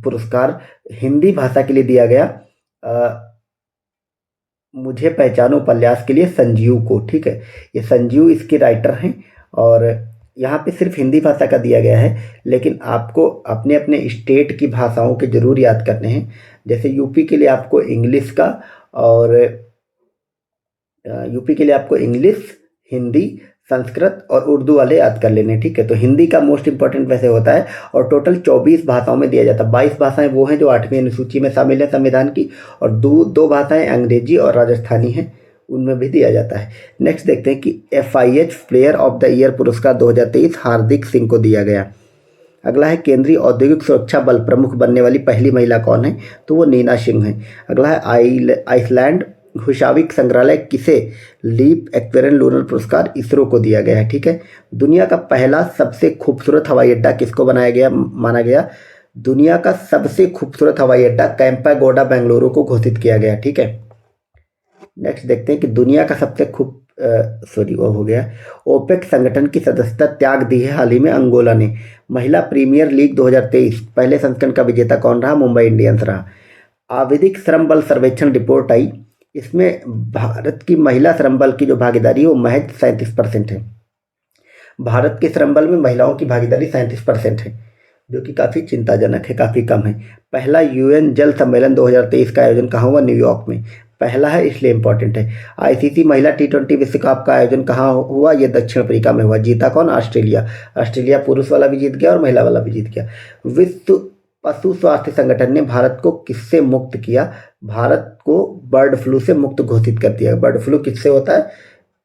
पुरस्कार हिंदी भाषा के लिए दिया गया मुझे पहचानो उपन्यास के लिए संजीव को। ठीक है, ये संजीव इसके राइटर हैं और यहाँ पे सिर्फ हिंदी भाषा का दिया गया है, लेकिन आपको अपने अपने स्टेट की भाषाओं के जरूर याद करने हैं। जैसे यूपी के लिए आपको इंग्लिश का, और यूपी के लिए आपको इंग्लिश, हिंदी, संस्कृत और उर्दू वाले याद कर लेने। ठीक है, तो हिंदी का मोस्ट इंपॉर्टेंट वैसे होता है और टोटल 24 भाषाओं में दिया जाता है। 22 भाषाएं वो हैं जो 8वीं अनुसूची में शामिल है संविधान की, और दो भाषाएं अंग्रेजी और राजस्थानी हैं उनमें भी दिया जाता है। नेक्स्ट देखते हैं कि FIH player of the year पुरस्कार 2023 हार्दिक सिंह को दिया गया। अगला है केंद्रीय औद्योगिक सुरक्षा बल प्रमुख बनने वाली पहली महिला कौन है, तो वो नीना सिंह है। अगला है आइसलैंड हुशाविक संग्रहालय किसे लीप एक्वेरियन लूनर पुरस्कार इसरो को दिया गया है। ठीक है। दुनिया का पहला सबसे खूबसूरत हवाई अड्डा किसको बनाया गया माना गया, दुनिया का सबसे खूबसूरत हवाई अड्डा कैंपागोडा बेंगलुरु को घोषित किया गया। ठीक है। नेक्स्ट देखते हैं कि दुनिया का सबसे वो हो गया, ओपेक संगठन की सदस्यता त्याग दी है हाल ही में अंगोला ने। महिला प्रीमियर लीग 2023 पहले संस्करण का विजेता कौन रहा, मुंबई इंडियंस रहा। आवधिक श्रम बल सर्वेक्षण रिपोर्ट आई, इसमें भारत की महिला श्रम बल की जो भागीदारी है वो महज 37% है। भारत के श्रम बल में महिलाओं की भागीदारी 37% है, जो कि काफ़ी चिंताजनक है, काफ़ी कम है। पहला UN जल सम्मेलन 2023 का आयोजन कहाँ हुआ, न्यूयॉर्क में। पहला है इसलिए इंपॉर्टेंट है। ICC महिला T20 विश्व कप का आयोजन कहाँ हुआ, ये दक्षिण अफ्रीका में हुआ। जीता कौन, ऑस्ट्रेलिया। ऑस्ट्रेलिया पुरुष वाला भी जीत गया और महिला वाला भी जीत गया। विश्व पशु स्वास्थ्य संगठन ने भारत को किससे मुक्त किया, भारत को बर्ड फ्लू से मुक्त घोषित कर दिया। बर्ड फ्लू किससे होता है,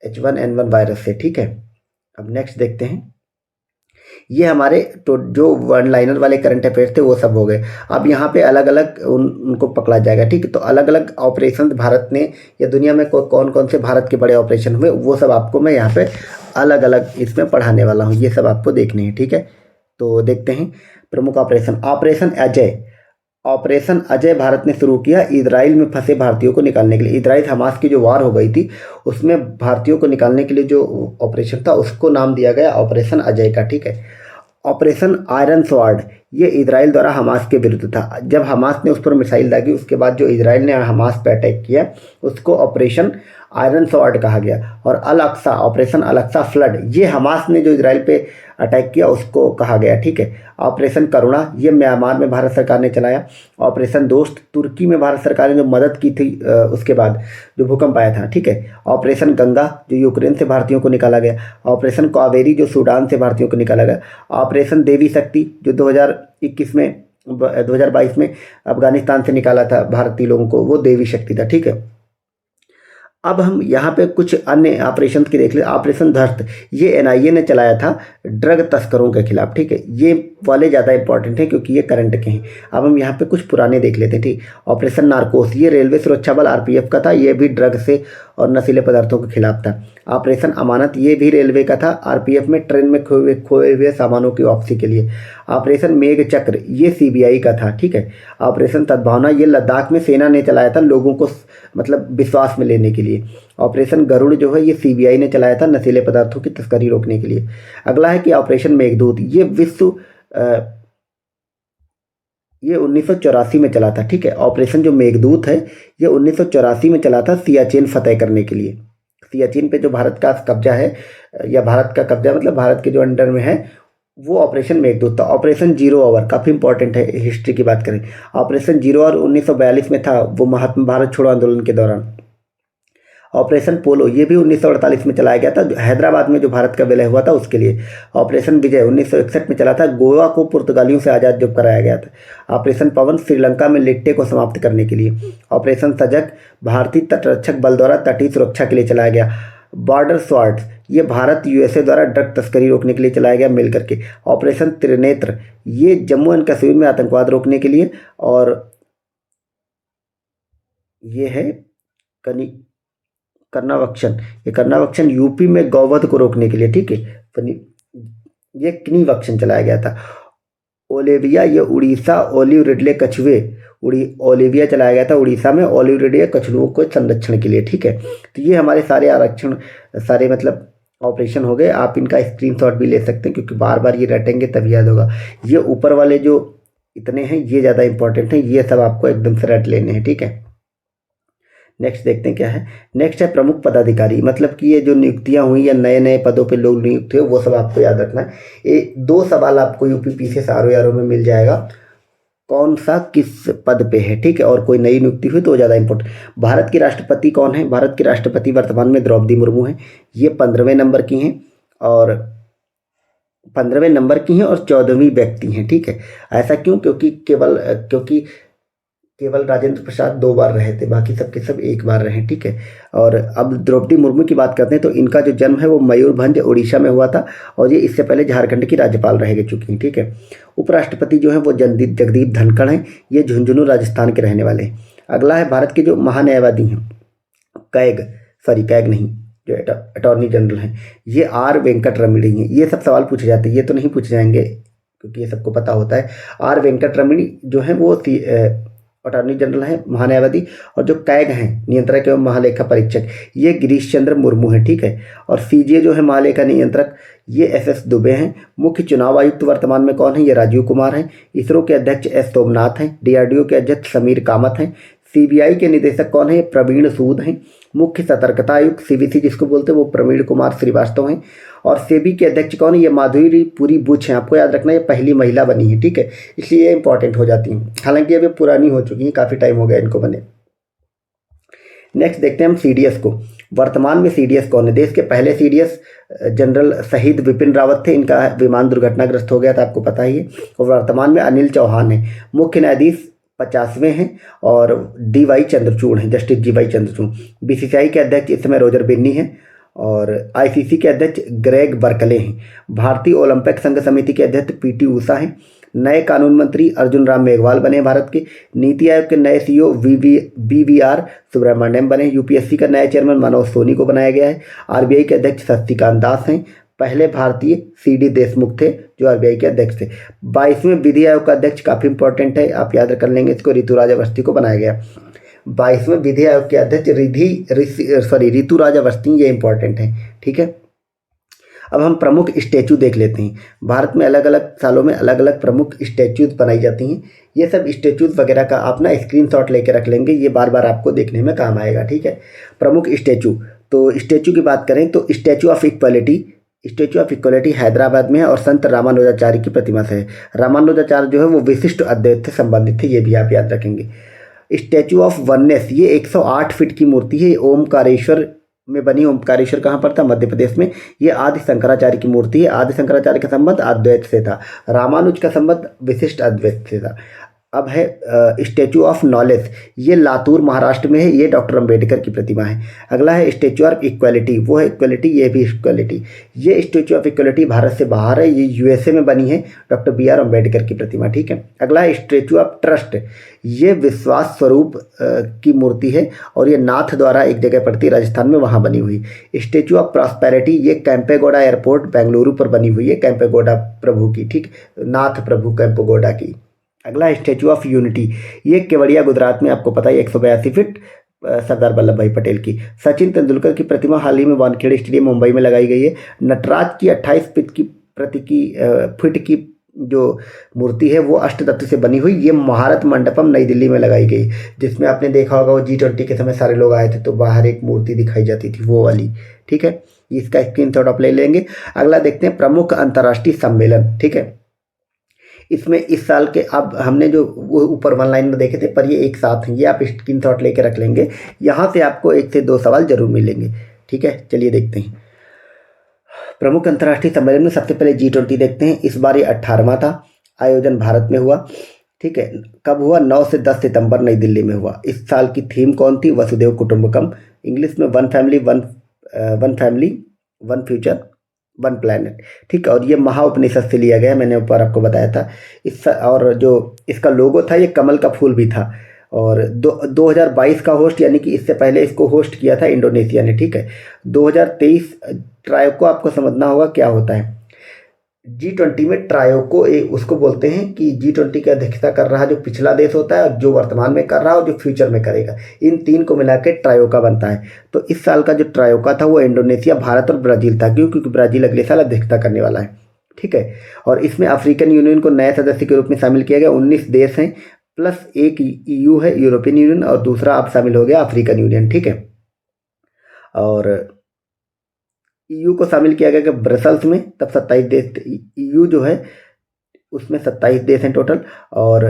H1N1 वायरस से। ठीक है। अब नेक्स्ट देखते हैं, ये हमारे तो जो वन लाइनर वाले करंट अफेयर्स थे वो सब हो गए। अब यहाँ पे अलग अलग उनको पकड़ा जाएगा। ठीक है। तो अलग अलग ऑपरेशन भारत ने या दुनिया में कौन कौन से भारत के बड़े ऑपरेशन हुए वो सब आपको मैं यहाँ पे अलग अलग इसमें पढ़ाने वाला हूँ, ये सब आपको देखने हैं। ठीक है। तो देखते हैं प्रमुख ऑपरेशन अजय भारत ने शुरू किया इजराइल में फंसे भारतीयों को निकालने के लिए। इजराइल हमास की जो वार हो गई थी उसमें भारतीयों को निकालने के लिए जो ऑपरेशन था उसको नाम दिया गया ऑपरेशन अजय का। ठीक है। ऑपरेशन आयरन स्वॉर्ड ये इजराइल द्वारा हमास के विरुद्ध था। जब हमास ने उस पर मिसाइल दागी उसके बाद जो इजराइल ने हमास पर अटैक किया उसको ऑपरेशन आयरन स्वॉर्ड कहा गया। और अल अक्सा ऑपरेशन अल अक्सा फ्लड ये हमास ने जो इजराइल पे अटैक किया उसको कहा गया। ठीक है। ऑपरेशन करुणा ये म्यांमार में भारत सरकार ने चलाया। ऑपरेशन दोस्त तुर्की में भारत सरकार ने जो मदद की थी उसके बाद जो भूकंप आया था। ठीक है। ऑपरेशन गंगा जो यूक्रेन से भारतीयों को निकाला गया। ऑपरेशन कावेरी जो सूडान से भारतीयों को निकाला गया। ऑपरेशन देवी शक्ति जो 2022 में अफगानिस्तान से निकाला था भारतीय लोगों को, वो देवी शक्ति था। ठीक है। अब हम यहाँ पे कुछ अन्य ऑपरेशन की देख ले। ऑपरेशन धर्त ये NIA ने चलाया था ड्रग तस्करों के खिलाफ। ठीक है। ये वाले ज़्यादा इंपॉर्टेंट हैं क्योंकि ये करंट के हैं। अब हम यहाँ पे कुछ पुराने देख लेते हैं। ठीक। ऑपरेशन नारकोस ये रेलवे सुरक्षा बल RPF का था, ये भी ड्रग से और नशीले पदार्थों के खिलाफ था। ऑपरेशन अमानत ये भी रेलवे का था, RPF में ट्रेन में खोए हुए सामानों की वापसी के लिए। ऑपरेशन मेघ चक्र ये CBI का था। ठीक है। ऑपरेशन सद्भावना ये लद्दाख में सेना ने चलाया था लोगों को मतलब विश्वास में लेने के लिए। ऑपरेशन गरुड़ जो है ये CBI ने चलाया था नशीले पदार्थों की तस्करी रोकने के लिए। अगला है कि ऑपरेशन मेघदूत ये 1984 में चला था। ठीक है। ऑपरेशन जो मेघदूत है ये 1984 में चला था सियाचिन फतेह करने के लिए। सियाचिन पे जो भारत का कब्जा है या भारत का कब्जा मतलब भारत के जो अंडर में है वो ऑपरेशन मेघदूत था। ऑपरेशन जीरो आवर काफ़ी इंपॉर्टेंट है, हिस्ट्री की बात करें। ऑपरेशन जीरो आवर 1942 में था, वो महात्मा भारत छोड़ो आंदोलन के दौरान। ऑपरेशन पोलो ये भी 1948 में चलाया गया था, हैदराबाद में जो भारत का विलय हुआ था उसके लिए। ऑपरेशन विजय 1961 में चला था, गोवा को पुर्तगालियों से आज़ाद जब कराया गया था। ऑपरेशन पवन श्रीलंका में लिट्टे को समाप्त करने के लिए। ऑपरेशन सजग भारतीय तटरक्षक बल द्वारा तटीय सुरक्षा के लिए चलाया गया। बॉर्डर स्वॉर्ड्स ये भारत USA द्वारा ड्रग तस्करी रोकने के लिए चलाया गया मिल करके। ऑपरेशन त्रिनेत्र ये जम्मू एंड कश्मीर में आतंकवाद रोकने के लिए। और ये है कर्नावक्षण ये कर्नावक्षण यूपी में गौवध को रोकने के लिए। ठीक है। ये कनिवक्षण चलाया गया था। ओलिविया ये उड़ीसा ओलिव रिडले कछुए ओलिविया चलाया गया था उड़ीसा में ओलिव रिडले कछुओं को संरक्षण के लिए। ठीक है। तो ये हमारे सारे आरक्षण सारे मतलब ऑपरेशन हो गए। आप इनका स्क्रीनशॉट भी ले सकते हैं क्योंकि बार बार ये रटेंगे तभी याद होगा। ये ऊपर वाले जो इतने हैं ये ज़्यादा इंपॉर्टेंट हैं, ये सब आपको एकदम से रट लेने हैं। ठीक है। नेक्स्ट देखते हैं क्या है। नेक्स्ट है प्रमुख पदाधिकारी, मतलब कि ये जो नियुक्तियां हुई या नए नए पदों पे लोग नियुक्त हुए वो सब आपको याद रखना है। ये 2 सवाल आपको UPPCS RO में मिल जाएगा, कौन सा किस पद पे है। ठीक है। और कोई नई नियुक्ति हुई तो ज़्यादा इंपॉर्टेंट। भारत की राष्ट्रपति कौन है, भारत की राष्ट्रपति वर्तमान में द्रौपदी मुर्मू है। ये 15वें नंबर की हैं और 15वें नंबर की हैं और 14वीं व्यक्ति हैं। ठीक है। ऐसा क्यों, क्योंकि केवल राजेंद्र प्रसाद 2 बार रहे थे, बाकी सबके सब 1 बार रहे, ठीक है। और अब द्रौपदी मुर्मू की बात करते हैं तो इनका जो जन्म है वो मयूरभंज उड़ीसा में हुआ था और ये इससे पहले झारखंड की राज्यपाल रह चुकी हैं, ठीक है। उपराष्ट्रपति जो हैं वो जगदीप धनखड़ हैं, ये झुंझुनू राजस्थान के रहने वाले हैं। अगला है भारत के जो महान्यायवादी हैं, कैग नहीं, जो अटॉर्नी जनरल हैं, ये आर वेंकट रमणी हैं। ये सब सवाल पूछे जाते हैं, ये तो नहीं पूछे जाएंगे क्योंकि ये सबको पता होता है। आर वेंकट रमणी जो हैं वो अटॉर्नी जनरल हैं, महान्यायवादी। और जो कैग हैं, नियंत्रक एवं महालेखा परीक्षक, ये गिरीश चंद्र मुर्मू हैं, ठीक है। और सीजे जो है महालेखा नियंत्रक, ये एस दुबे हैं। मुख्य चुनाव आयुक्त वर्तमान में कौन है? ये राजीव कुमार हैं। इसरो के अध्यक्ष एस सोमनाथ हैं। डीआरडीओ के अध्यक्ष समीर कामत हैं। सीबीआई के निदेशक कौन है? ये प्रवीण सूद हैं। मुख्य सतर्कता आयुक्त सीवीसी जिसको बोलते हैं वो प्रवीण कुमार श्रीवास्तव हैं। और सेबी के अध्यक्ष कौन है? ये माधुरी पुरी बुच हैं। आपको याद रखना ये पहली महिला बनी है, ठीक है, इसलिए ये इंपॉर्टेंट हो जाती हैं। हालांकि अब ये पुरानी हो चुकी हैं, काफ़ी टाइम हो गया इनको बने। नेक्स्ट देखते हैं हम सीडीएस को। वर्तमान में सीडीएस कौन है? देश के पहले सीडीएस जनरल शहीद विपिन रावत थे। इनका विमान दुर्घटनाग्रस्त हो गया था, आपको पता ही है। और वर्तमान में अनिल चौहान है। मुख्य न्यायाधीश 50वें हैं और डीवाई चंद्रचूड़ हैं, जस्टिस डीवाई चंद्रचूड़। बीसीसीआई के अध्यक्ष इस समय रोजर बिन्नी हैं और आईसीसी के अध्यक्ष ग्रेग बर्कले हैं। भारतीय ओलंपिक संघ समिति के अध्यक्ष पीटी उषा हैं। नए कानून मंत्री अर्जुन राम मेघवाल बने भारत के। नीति आयोग के नए सीईओ बीवीआर सुब्रमण्यम बने। यूपीएससी का नया चेयरमैन मनोज सोनी को बनाया गया है। आरबीआई के अध्यक्ष शक्तिकांत दास हैं। पहले भारतीय सीडी देशमुख थे जो आरबीआई के अध्यक्ष थे। 22वें विधि आयोग का अध्यक्ष काफ़ी इंपॉर्टेंट है, आप याद कर लेंगे इसको, ऋतुराज अवस्थी को बनाया गया। 22वें विधि आयोग के अध्यक्ष ऋतुराज अवस्थी, ये इंपॉर्टेंट है, ठीक है। अब हम प्रमुख स्टैचू देख लेते हैं। भारत में अलग अलग सालों में अलग अलग प्रमुख स्टैचूज बनाई जाती हैं। ये सब स्टैचूज वगैरह का आप ना स्क्रीनशॉट लेके रख लेंगे, ये बार बार आपको देखने में काम आएगा, ठीक है। प्रमुख स्टैचू, तो स्टैचू की बात करें तो स्टैचू ऑफ इक्वलिटी हैदराबाद में है और संत रामानुजाचार्य की प्रतिमा से है। रामानुजाचार्य जो है वो विशिष्ट अद्वैत से संबंधित थे, ये भी आप याद रखेंगे। स्टैचू ऑफ वननेस, ये 108 फीट की मूर्ति है। ओमकारेश्वर में बनी। ओमकारेश्वर कहाँ पर था? मध्य प्रदेश में। ये आदि शंकराचार्य की मूर्ति है। आदि शंकराचार्य का संबंध अद्वैत से था, रामानुज का संबंध विशिष्ट अद्वैत से था। अब है स्टैचू ऑफ नॉलेज, ये लातूर महाराष्ट्र में है। ये डॉक्टर अंबेडकर की प्रतिमा है। अगला है स्टैचू ऑफ इक्वलिटी, वो है इक्वलिटी, ये भी इक्वलिटी। ये स्टैचू ऑफ इक्वलिटी भारत से बाहर है, ये यूएसए में बनी है, डॉक्टर बीआर अंबेडकर की प्रतिमा, ठीक है। अगला है स्टैचू ऑफ ट्रस्ट, ये विश्वास स्वरूप की मूर्ति है और ये नाथ द्वारा एक जगह पड़ती है राजस्थान में, वहाँ बनी हुई। स्टैचू ऑफ प्रॉस्पेरिटी, ये कैंपेगौड़ा एयरपोर्ट बेंगलुरु पर बनी हुई है, कैंपेगौड़ा प्रभु की, ठीक, नाथ प्रभु कैंपेगौड़ा की। अगला है स्टैचू ऑफ यूनिटी, ये केवड़िया गुजरात में, आपको पता है 182 फीट सरदार वल्लभ भाई पटेल की। सचिन तेंदुलकर की प्रतिमा हाल ही में वानखेड़े स्टेडियम मुंबई में लगाई गई है। नटराज की 28 फीट की जो मूर्ति है वो अष्टधातु से बनी हुई, ये महारत मंडपम नई दिल्ली में लगाई गई, जिसमें आपने देखा होगा वो G20 के समय सारे लोग आए थे तो बाहर एक मूर्ति दिखाई जाती थी, वो वाली, ठीक है। इसका स्क्रीनशॉट आप ले लेंगे। अगला देखते हैं प्रमुख अंतर्राष्ट्रीय सम्मेलन, ठीक है। इसमें इस साल के, अब हमने जो वो ऊपर 1 लाइन में देखे थे पर ये एक साथ हैं, ये आप स्क्रीनशॉट लेके रख लेंगे। यहाँ से आपको 1 से 2 सवाल जरूर मिलेंगे, ठीक है। चलिए देखते हैं प्रमुख अंतर्राष्ट्रीय सम्मेलन में सबसे पहले G20 देखते हैं। इस बार ये 18वां था, आयोजन भारत में हुआ, ठीक है। कब हुआ? 9 से 10 सितंबर नई दिल्ली में हुआ। इस साल की थीम कौन थी? वसुदेव कुटुंबकम। इंग्लिश में one family one future one planet, ठीक है। और ये महाउपनिषद से लिया गया, मैंने ऊपर आपको बताया था। और जो इसका लोगो था ये कमल का फूल भी था। और 2022 का होस्ट, यानी कि इससे पहले इसको होस्ट किया था इंडोनेशिया ने, ठीक है। 2023 ट्रायोको आपको समझना होगा क्या होता है। G20 में ट्रायोको उसको बोलते हैं कि G20 की अध्यक्षता कर रहा जो पिछला देश होता है, जो वर्तमान में कर रहा है और जो फ्यूचर में करेगा, इन 3 को मिला के ट्रायोका बनता है। तो इस साल का जो ट्रायोका था वो इंडोनेशिया, भारत और ब्राज़ील था, क्योंकि ब्राज़ील अगले साल अध्यक्षता करने वाला है, ठीक है। और इसमें अफ्रीकन यूनियन को नए सदस्य के रूप में शामिल किया गया। 19 देश हैं प्लस एक EU है, यूरोपियन यूनियन, और दूसरा अब शामिल हो गया अफ्रीकन यूनियन, ठीक है। और EU को शामिल किया गया कि ब्रसल्स में, तब 27 देश। EU जो है उसमें 27 देश हैं टोटल। और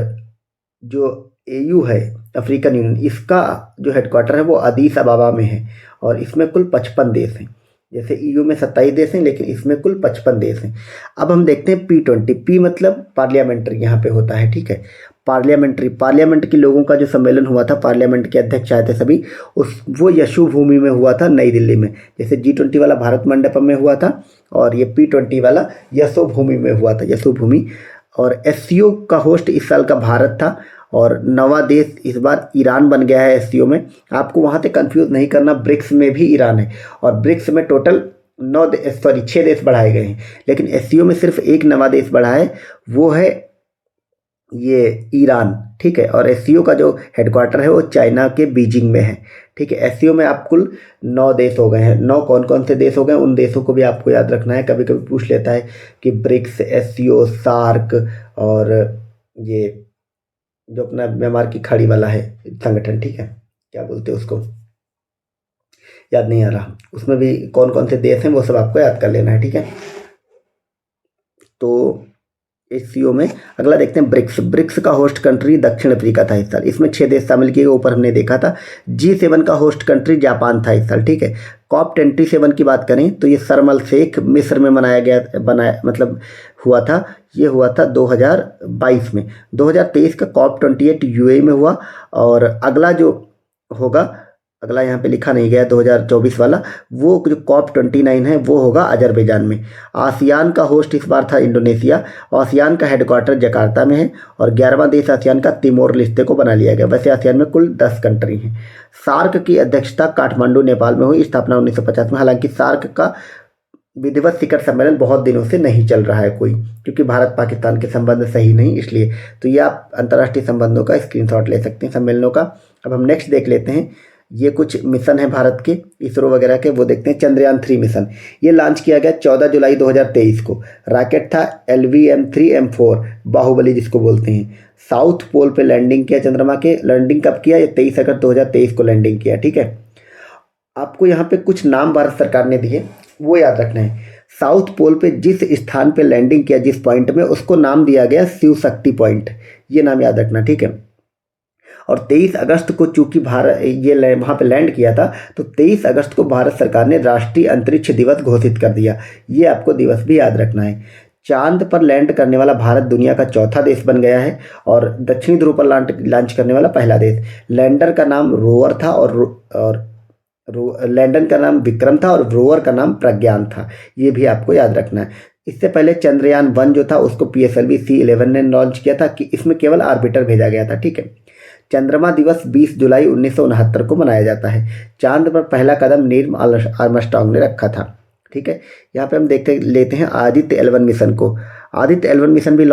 जो AU है अफ्रीकन यूनियन, इसका जो हेडक्वार्टर है वो अदीस अबाबा में है और इसमें कुल 55 देश हैं। जैसे EU में 27 देश हैं लेकिन इसमें कुल 55 देश हैं। अब हम देखते हैं P20। P मतलब पार्लियामेंट्री यहाँ पे होता है, ठीक है। पार्लियामेंट के लोगों का जो सम्मेलन हुआ था, पार्लियामेंट के अध्यक्ष आए थे सभी, वो यशु भूमि में हुआ था नई दिल्ली में। जैसे G20 वाला भारत मंडपम में हुआ था और ये P20 वाला यशो भूमि में हुआ था, यशो भूमि। और SCO का होस्ट इस साल का भारत था और नवा देश इस बार ईरान बन गया है SCO में। आपको वहाँ से कंफ्यूज नहीं करना, ब्रिक्स में भी ईरान है और ब्रिक्स में टोटल 6 देश बढ़ाए गए हैं, लेकिन SCO में सिर्फ एक नवा देश बढ़ा है, वो है ये ईरान, ठीक है। और SCO का जो हेडक्वार्टर है वो चाइना के बीजिंग में है, ठीक है। SCO में आप कुल 9 देश हो गए हैं। 9 कौन कौन से देश हो गए उन देशों को भी आपको याद रखना है। कभी कभी पूछ लेता है कि ब्रिक्स, SCO, सार्क और ये जो अपना म्यांमार की खाड़ी वाला है संगठन, ठीक है, क्या बोलते हैं उसको, याद नहीं आ रहा, उसमें भी कौन कौन से देश हैं वो सब आपको याद कर लेना है, ठीक है। तो SCO में अगला देखते हैं ब्रिक्स का होस्ट कंट्री दक्षिण अफ्रीका था इस साल। इसमें 6 देश शामिल किए, ऊपर हमने देखा था। G7 का होस्ट कंट्री जापान था इस साल, ठीक है। COP27 की बात करें तो ये शर्म अल शेख मिस्र में मतलब हुआ था। ये हुआ था 2022 में। 2023 का COP28 UAE में हुआ और अगला जो होगा, अगला यहाँ पे लिखा नहीं गया 2024 वाला, वो जो COP29 है वो होगा अजरबैजान में। आसियान का होस्ट इस बार था इंडोनेशिया। आसियान का हेडक्वार्टर जकार्ता में है और 11वां देश आसियान का तिमोर लिस्ते को बना लिया गया। वैसे आसियान में कुल 10 कंट्री हैं। सार्क की अध्यक्षता काठमांडू नेपाल में हुई, स्थापना 1950 में। हालांकि सार्क का विधिवत शिखर सम्मेलन बहुत दिनों से नहीं चल रहा है कोई, क्योंकि भारत पाकिस्तान के संबंध सही नहीं, इसलिए। तो ये आप अंतर्राष्ट्रीय संबंधों का स्क्रीनशॉट ले सकते हैं सम्मेलनों का। अब हम नेक्स्ट देख लेते हैं, ये कुछ मिशन है भारत के इसरो वगैरह के, वो देखते हैं। चंद्रयान 3 मिशन, ये लॉन्च किया गया 14 जुलाई 2023 को। रॉकेट था LVM-3M4 बाहुबली जिसको बोलते हैं। साउथ पोल पे लैंडिंग किया चंद्रमा के। लैंडिंग कब किया? ये 23 अगस्त 2023 को लैंडिंग किया, ठीक है। आपको यहाँ पे कुछ नाम भारत सरकार ने दिए, वो याद रखना है। साउथ पोल पे जिस स्थान पे लैंडिंग किया, जिस पॉइंट में, उसको नाम दिया गया शिव शक्ति पॉइंट, ये नाम याद रखना, ठीक है। और 23 अगस्त को चूंकि भारत ये वहाँ पे लैंड किया था, तो 23 अगस्त को भारत सरकार ने राष्ट्रीय अंतरिक्ष दिवस घोषित कर दिया। ये आपको दिवस भी याद रखना है। चांद पर लैंड करने वाला भारत दुनिया का चौथा देश बन गया है और दक्षिणी ध्रुव पर लॉन्च करने वाला पहला देश। लैंडर का नाम रोवर था और लैंडर का नाम विक्रम था और रोवर का नाम प्रज्ञान था। ये भी आपको याद रखना है। इससे पहले चंद्रयान 1 जो था उसको PSLV C11 ने लॉन्च किया था, कि इसमें केवल आर्बिटर भेजा गया था, ठीक है। चंद्रमा दिवस 20 जुलाई 1969 को मनाया जाता है। चांद पर पहला कदम नील आर्मस्ट्रांग ने रखा था, ठीक है। यहाँ पे हम लेते हैं आदित्य L1 मिशन को। आदित्य L1 मिशन भी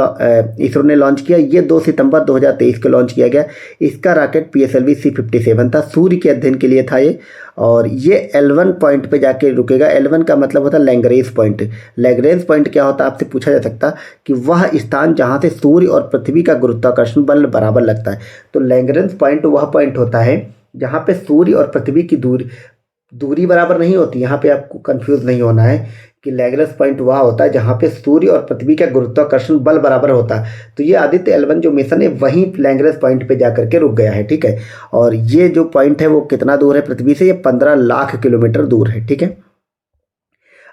इसरो ने लॉन्च किया। ये 2 सितंबर 2023 को लॉन्च किया गया। इसका रॉकेट PSLV C57 था, सूर्य के अध्ययन के लिए था ये। और ये L1 पॉइंट पे जाके रुकेगा। L1 का मतलब होता है लैग्रेंज पॉइंट। लैग्रेंज पॉइंट क्या होता है आपसे पूछा जा सकता कि वह स्थान जहाँ से सूर्य और पृथ्वी का गुरुत्वाकर्षण बल बराबर लगता है। तो लैग्रेंज पॉइंट वह पॉइंट होता है जहाँ पे सूर्य और पृथ्वी की दूरी बराबर नहीं होती। यहाँ पे आपको कंफ्यूज नहीं होना है कि लैग्रेंज पॉइंट वह होता है जहाँ पे सूर्य और पृथ्वी का गुरुत्वाकर्षण बल बराबर होता है। तो ये आदित्य L1 जो मिशन है वहीं लैग्रेंज पॉइंट पे जाकर के रुक गया है, ठीक है। और ये जो पॉइंट है वो कितना दूर है पृथ्वी से? ये 15 लाख किलोमीटर दूर है, ठीक है।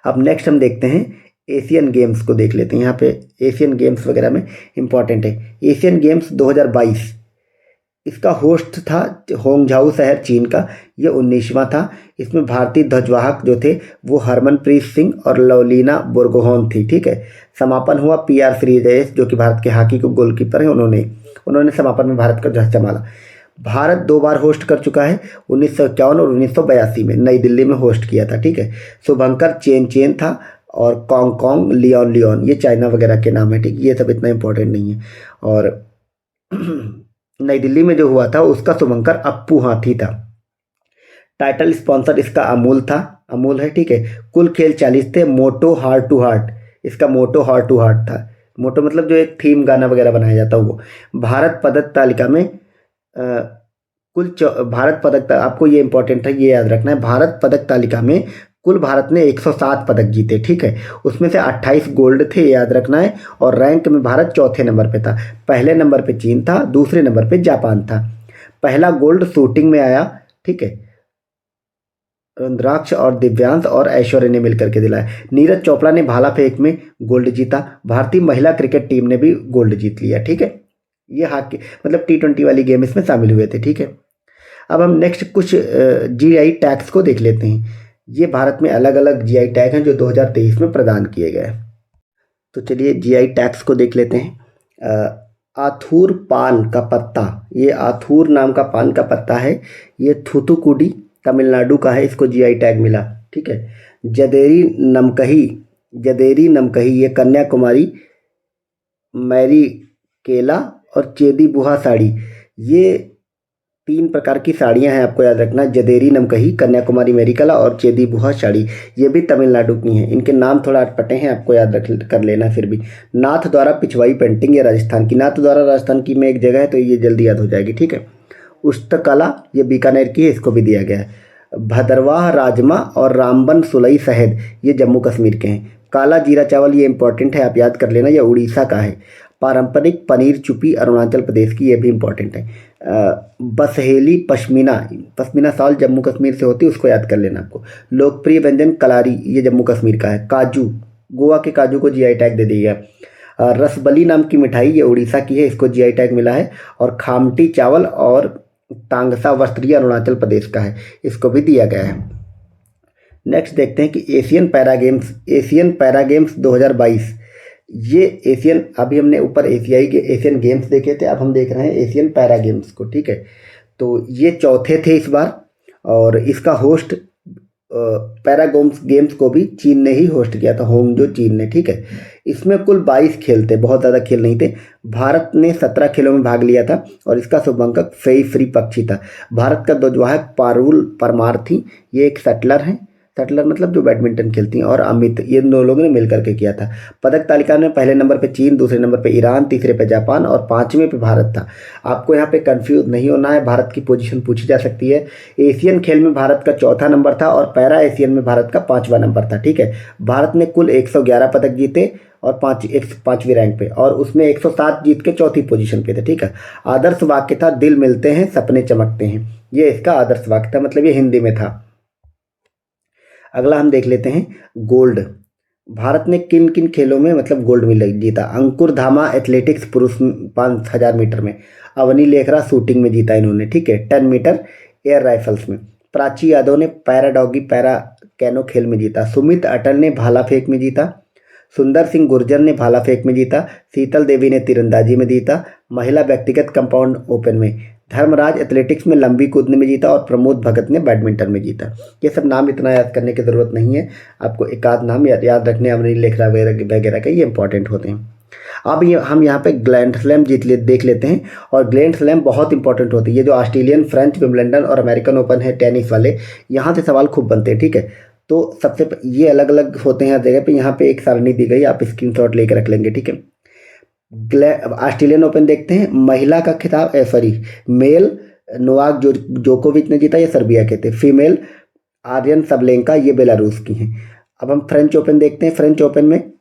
अब नेक्स्ट हम देखते हैं एशियन गेम्स को देख लेते हैं। यहाँ पे एशियन गेम्स वगैरह में इंपॉर्टेंट है। एशियन गेम्स 2022, इसका होस्ट था होंगझाऊ शहर चीन का। ये 19वां था। इसमें भारतीय ध्वजवाहक जो थे वो हरमनप्रीत सिंह और लवलीना बोरगोहेन थी, ठीक है। समापन हुआ PR श्रीजयेश जो कि भारत के हॉकी के गोलकीपर हैं, उन्होंने समापन में भारत का ध्वज संभाला। भारत 2 बार होस्ट कर चुका है, 1951 और 1982 में नई दिल्ली में होस्ट किया था, ठीक है। शुभंकर चेन था और कॉन्ग लियोन ये चाइना वगैरह के नाम है, ठीक। ये सब इतना इंपॉर्टेंट नहीं है। और नई दिल्ली में जो हुआ था उसका शुभंकर अप्पू हाथी था। टाइटल स्पॉन्सर इसका अमूल है, ठीक है। कुल खेल 40 थे। मोटो हार्ट टू हार्ट, इसका मोटो हार्ट टू हार्ट था। मोटो मतलब जो एक थीम गाना वगैरह बनाया जाता वो। भारत पदक तालिका में आपको ये इंपॉर्टेंट है, ये याद रखना है। भारत पदक तालिका में कुल भारत ने 107 पदक जीते, ठीक है। उसमें से 28 गोल्ड थे, याद रखना है। और रैंक में भारत चौथे नंबर पे था। पहले नंबर पे चीन था, दूसरे नंबर पे जापान था। पहला गोल्ड शूटिंग में आया, ठीक है। रुद्राक्ष और दिव्यांश और ऐश्वर्य ने मिलकर के दिलाया। नीरज चोपड़ा ने भाला फेंक में गोल्ड जीता। भारतीय महिला क्रिकेट टीम ने भी गोल्ड जीत लिया, ठीक है। ये हॉकी मतलब T20 वाली गेम इसमें शामिल हुए थे, ठीक है। अब हम नेक्स्ट कुछ GI टैग्स को देख लेते हैं। ये भारत में अलग अलग GI टैग हैं जो 2023 में प्रदान किए गए। तो चलिए GI टैग्स को देख लेते हैं। आथूर पान का पत्ता, ये आथूर नाम का पान का पत्ता है, ये थूथुकुडी तमिलनाडु का है, इसको GI टैग मिला, ठीक है। जदेरी नमकही, जदेरी नमकही ये कन्याकुमारी, मैरी केला और चेदी बुहा साड़ी, ये 3 प्रकार की साड़ियाँ हैं, आपको याद रखना। जदेरी नमकही, कन्याकुमारी मेरिकला और चेदी बुहा साड़ी, ये भी तमिलनाडु की हैं। इनके नाम थोड़ा अटपटे हैं, आपको याद रख कर लेना। फिर भी नाथ द्वारा पिछवाई पेंटिंग, ये राजस्थान की, नाथ द्वारा राजस्थान की में एक जगह है, तो ये जल्दी याद हो जाएगी, ठीक है। उस्तकला ये बीकानेर की है, इसको भी दिया गया है। भदरवाह राजमा और रामबन सुलई शहद, ये जम्मू कश्मीर के हैं। काला जीरा चावल, ये इंपॉर्टेंट है, आप याद कर लेना, ये उड़ीसा का है। पारंपरिक पनीर चुपी अरुणाचल प्रदेश की, ये भी इंपॉर्टेंट है। बसहेली पश्मीना, पश्मीना शॉल जम्मू कश्मीर से होती है, उसको याद कर लेना आपको। लोकप्रिय व्यंजन कलारी, ये जम्मू कश्मीर का है। काजू, गोवा के काजू को GI टैग दे दिया गया। रसबली नाम की मिठाई, ये उड़ीसा की है, इसको GI टैग मिला है। और खामटी चावल और तांगसा वस्त्र, ये अरुणाचल प्रदेश का है, इसको भी दिया गया है। नेक्स्ट देखते हैं कि एशियन पैरा गेम्स 2022, ये एशियन, अभी हमने ऊपर एशियाई के एशियन गेम्स देखे थे, अब हम देख रहे हैं एशियन पैरा गेम्स को, ठीक है। तो ये चौथे थे इस बार, और इसका होस्ट पैरा गेम्स को भी चीन ने ही होस्ट किया था, होंगजो चीन ने, ठीक है। इसमें कुल 22 खेल थे, बहुत ज़्यादा खेल नहीं थे। भारत ने 17 खेलों में भाग लिया था और इसका शुभांकक फेई फ्री पक्षी था। भारत का ध्वजवाहक पारुल परमार थी, ये एक शटलर हैं, शटलर मतलब जो बैडमिंटन खेलती हैं, और अमित, ये दो लोगों ने मिलकर के किया था। पदक तालिका में पहले नंबर पे चीन, दूसरे नंबर पे ईरान, तीसरे पे जापान और 5वें पे भारत था। आपको यहाँ पे कंफ्यूज नहीं होना है, भारत की पोजीशन पूछी जा सकती है। एशियन खेल में भारत का चौथा नंबर था और पैरा एशियन में भारत का 5वां नंबर था, ठीक है। भारत ने कुल 111 पदक जीते और 5वीं रैंक पे, और उसमें 107 जीत के चौथी पोजीशन पे थे, ठीक है। आदर्श वाक्य था, दिल मिलते हैं सपने चमकते हैं, ये इसका आदर्श वाक्य था, मतलब ये हिंदी में था। अगला हम देख लेते हैं गोल्ड। भारत ने किन किन खेलों में मतलब गोल्ड मेडल जीता। अंकुर धामा एथलेटिक्स पुरुष 5000 मीटर में, अवनी लेखरा शूटिंग में जीता इन्होंने, ठीक है। 10 मीटर एयर राइफल्स में। प्राची यादव ने पैरा डॉगी पैरा कैनो खेल में जीता। सुमित अटल ने भाला फेंक में जीता। सुंदर सिंह गुर्जर ने भाला फेंक में जीता। शीतल देवी ने तीरंदाजी में जीता। महिला व्यक्तिगत कंपाउंड ओपन में। धर्मराज एथलेटिक्स में लंबी कूदने में जीता और प्रमोद भगत ने बैडमिंटन में जीता। ये सब नाम इतना याद करने की ज़रूरत नहीं है, आपको एक आध नाम याद रखने, अमरीन लेखरा वगैरह के, ये इंपॉर्टेंट होते हैं। अब ये हम यहाँ पे ग्रैंड स्लैम देख लेते हैं, और ग्रैंड स्लैम बहुत इंपॉर्टेंट होती है। ये जो ऑस्ट्रेलियन, फ्रेंच, विंबलडन और अमेरिकन ओपन है टेनिस वाले, यहाँ से सवाल खूब बनते हैं, ठीक है। तो सबसे ये अलग अलग होते हैं हर जगह पे, यहाँ पे एक सारणी दी गई, आप स्क्रीनशॉट लेकर रख लेंगे, ठीक है। ऑस्ट्रेलियन ओपन देखते हैं, महिला का खिताब, मेल नोवाक जोकोविच ने जीता, ये सर्बिया के थे। फीमेल आर्यन सबलेंका, ये बेलारूस की हैं। अब हम फ्रेंच ओपन देखते हैं। फ्रेंच ओपन में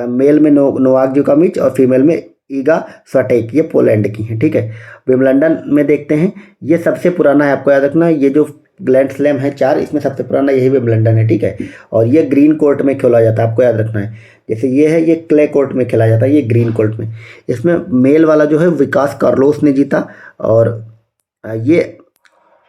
मेल में नोवाक जोकोविच और फीमेल में ईगा स्विएटेक, ये पोलैंड की हैं, ठीक है। विंबलडन में देखते हैं, ये सबसे पुराना है, आपको याद रखना, ये जो ग्रैंड स्लैम है 4, इसमें सबसे पुराना यही विंबलडन है, ठीक है। और ये ग्रीन कोर्ट में खेला जाता है, आपको याद रखना है। जैसे ये है, ये क्ले कोर्ट में खेला जाता है, ये ग्रीन कोर्ट में। इसमें मेल वाला जो है विकास कार्लोस ने जीता, और ये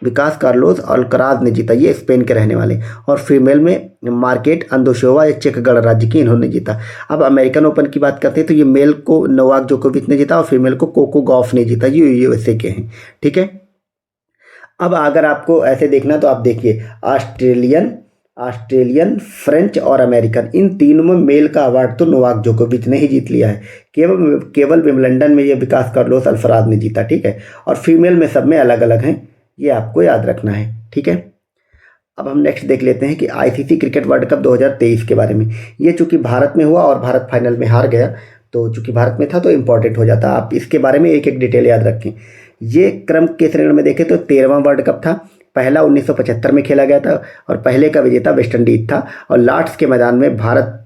विकास कार्लोस अल्कराज ने जीता, ये स्पेन के रहने वाले। और फीमेल में मार्केट अंदोशोवा, ये चेक गणराज्य की, इन्होंने जीता। अब अमेरिकन ओपन की बात करते हैं तो ये मेल को नोवाक जोकोविच ने जीता और फीमेल को कोको गॉफ ने जीता, ये यूएसए के हैं, ठीक है। अब अगर आपको ऐसे देखना तो आप देखिए, ऑस्ट्रेलियन, फ्रेंच और अमेरिकन, इन तीनों में मेल का अवार्ड तो नोवाक जोकोविच ने ही जीत लिया है। केवल विंबलडन में ये विकास कार्लोस अल्कराज ने जीता, ठीक है। और फीमेल में सब में अलग अलग हैं, ये आपको याद रखना है, ठीक है। अब हम नेक्स्ट देख लेते हैं कि आईसीसी क्रिकेट वर्ल्ड कप 2023 के बारे में। ये चूंकि भारत में हुआ और भारत फाइनल में हार गया, तो चूंकि भारत में था तो इम्पोर्टेंट हो जाता, आप इसके बारे में एक एक डिटेल याद रखें। ये क्रम के श्रेणी में देखें तो 13वां वर्ल्ड कप था। पहला 1975 में खेला गया था और पहले का विजेता वेस्ट इंडीज था, और लॉर्ड्स के मैदान में भारत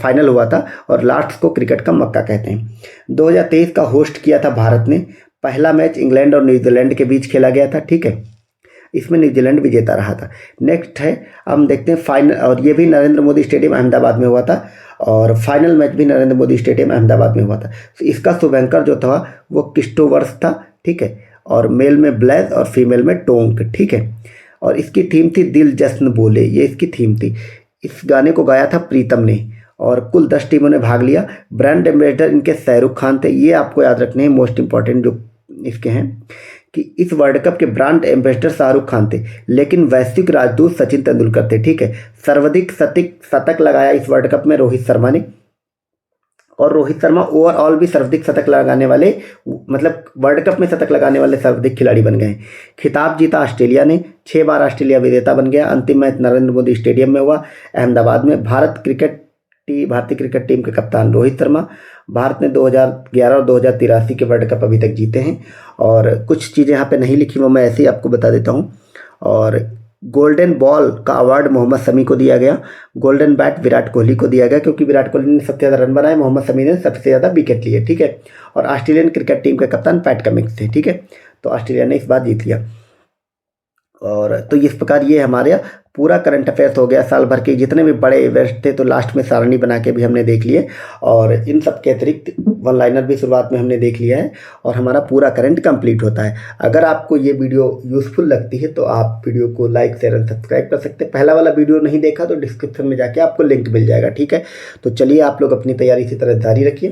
फाइनल हुआ था, और लॉर्ड्स को क्रिकेट का मक्का कहते हैं। 2023 का होस्ट किया था भारत ने। पहला मैच इंग्लैंड और न्यूजीलैंड के बीच खेला गया था, ठीक है। इसमें न्यूजीलैंड विजेता रहा था। नेक्स्ट है, हम देखते हैं फाइनल, और ये भी नरेंद्र मोदी स्टेडियम अहमदाबाद में हुआ था, और फाइनल मैच भी नरेंद्र मोदी स्टेडियम अहमदाबाद में हुआ था। तो इसका शुभ एंकर जो था वो क्रिस्टोवर्स था, ठीक है, और मेल में ब्लेज और फीमेल में टोंक, ठीक है। और इसकी थीम थी दिल जश्न बोले, ये इसकी थीम थी। इस गाने को गाया था प्रीतम ने, और कुल 10 टीमों ने भाग लिया। ब्रांड एम्बेसडर इनके शाहरुख खान थे। ये आपको याद रखने हैं, मोस्ट इंपॉर्टेंट जो इसके हैं, कि इस वर्ल्ड कप के ब्रांड एम्बेसडर शाहरुख खान थे, लेकिन वैश्विक राजदूत सचिन तेंदुलकर थे, ठीक है। सर्वाधिक शतक लगाया इस वर्ल्ड कप में रोहित शर्मा ने, और रोहित शर्मा ओवरऑल भी सर्वाधिक शतक लगाने वाले, मतलब वर्ल्ड कप में शतक लगाने वाले सर्वाधिक खिलाड़ी बन गए। खिताब जीता ऑस्ट्रेलिया ने, 6 बार ऑस्ट्रेलिया विजेता बन गया। अंतिम मैच नरेंद्र मोदी स्टेडियम में हुआ अहमदाबाद में। भारतीय क्रिकेट टीम के कप्तान रोहित शर्मा। भारत ने 2011 और 2083 के वर्ल्ड कप अभी तक जीते हैं। और कुछ चीज़ें यहाँ पे नहीं लिखी, वो मैं ऐसे ही आपको बता देता हूँ। और गोल्डन बॉल का अवार्ड मोहम्मद शमी को दिया गया। गोल्डन बैट विराट कोहली को दिया गया, क्योंकि विराट कोहली ने सबसे ज़्यादा रन बनाए, मोहम्मद शमी ने सबसे ज़्यादा विकेट लिए, ठीक है। और ऑस्ट्रेलियन क्रिकेट टीम के कप्तान पैट कमिंस थे, ठीक है। तो ऑस्ट्रेलिया ने इस बार जीत लिया। और तो इस प्रकार ये हमारे पूरा करंट अफेयर्स हो गया। साल भर के जितने भी बड़े इवेंट्स थे, तो लास्ट में सारणी बना के भी हमने देख लिए, और इन सब के अतिरिक्त वन लाइनर भी शुरुआत में हमने देख लिया है, और हमारा पूरा करंट कंप्लीट होता है। अगर आपको ये वीडियो यूज़फुल लगती है तो आप वीडियो को लाइक शेयर एंड सब्सक्राइब कर सकते हैं। पहला वाला वीडियो नहीं देखा तो डिस्क्रिप्शन में जाके आपको लिंक मिल जाएगा, ठीक है। तो चलिए, आप लोग अपनी तैयारी इसी तरह जारी रखिए,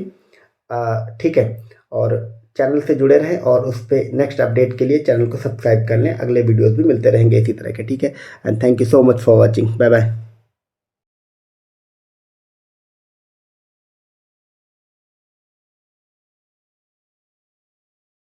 ठीक है। और चैनल से जुड़े रहें, और उस पर नेक्स्ट अपडेट के लिए चैनल को सब्सक्राइब कर लें। अगले वीडियोस भी मिलते रहेंगे इसी तरह के, ठीक है। And thank you so much for watching. Bye bye.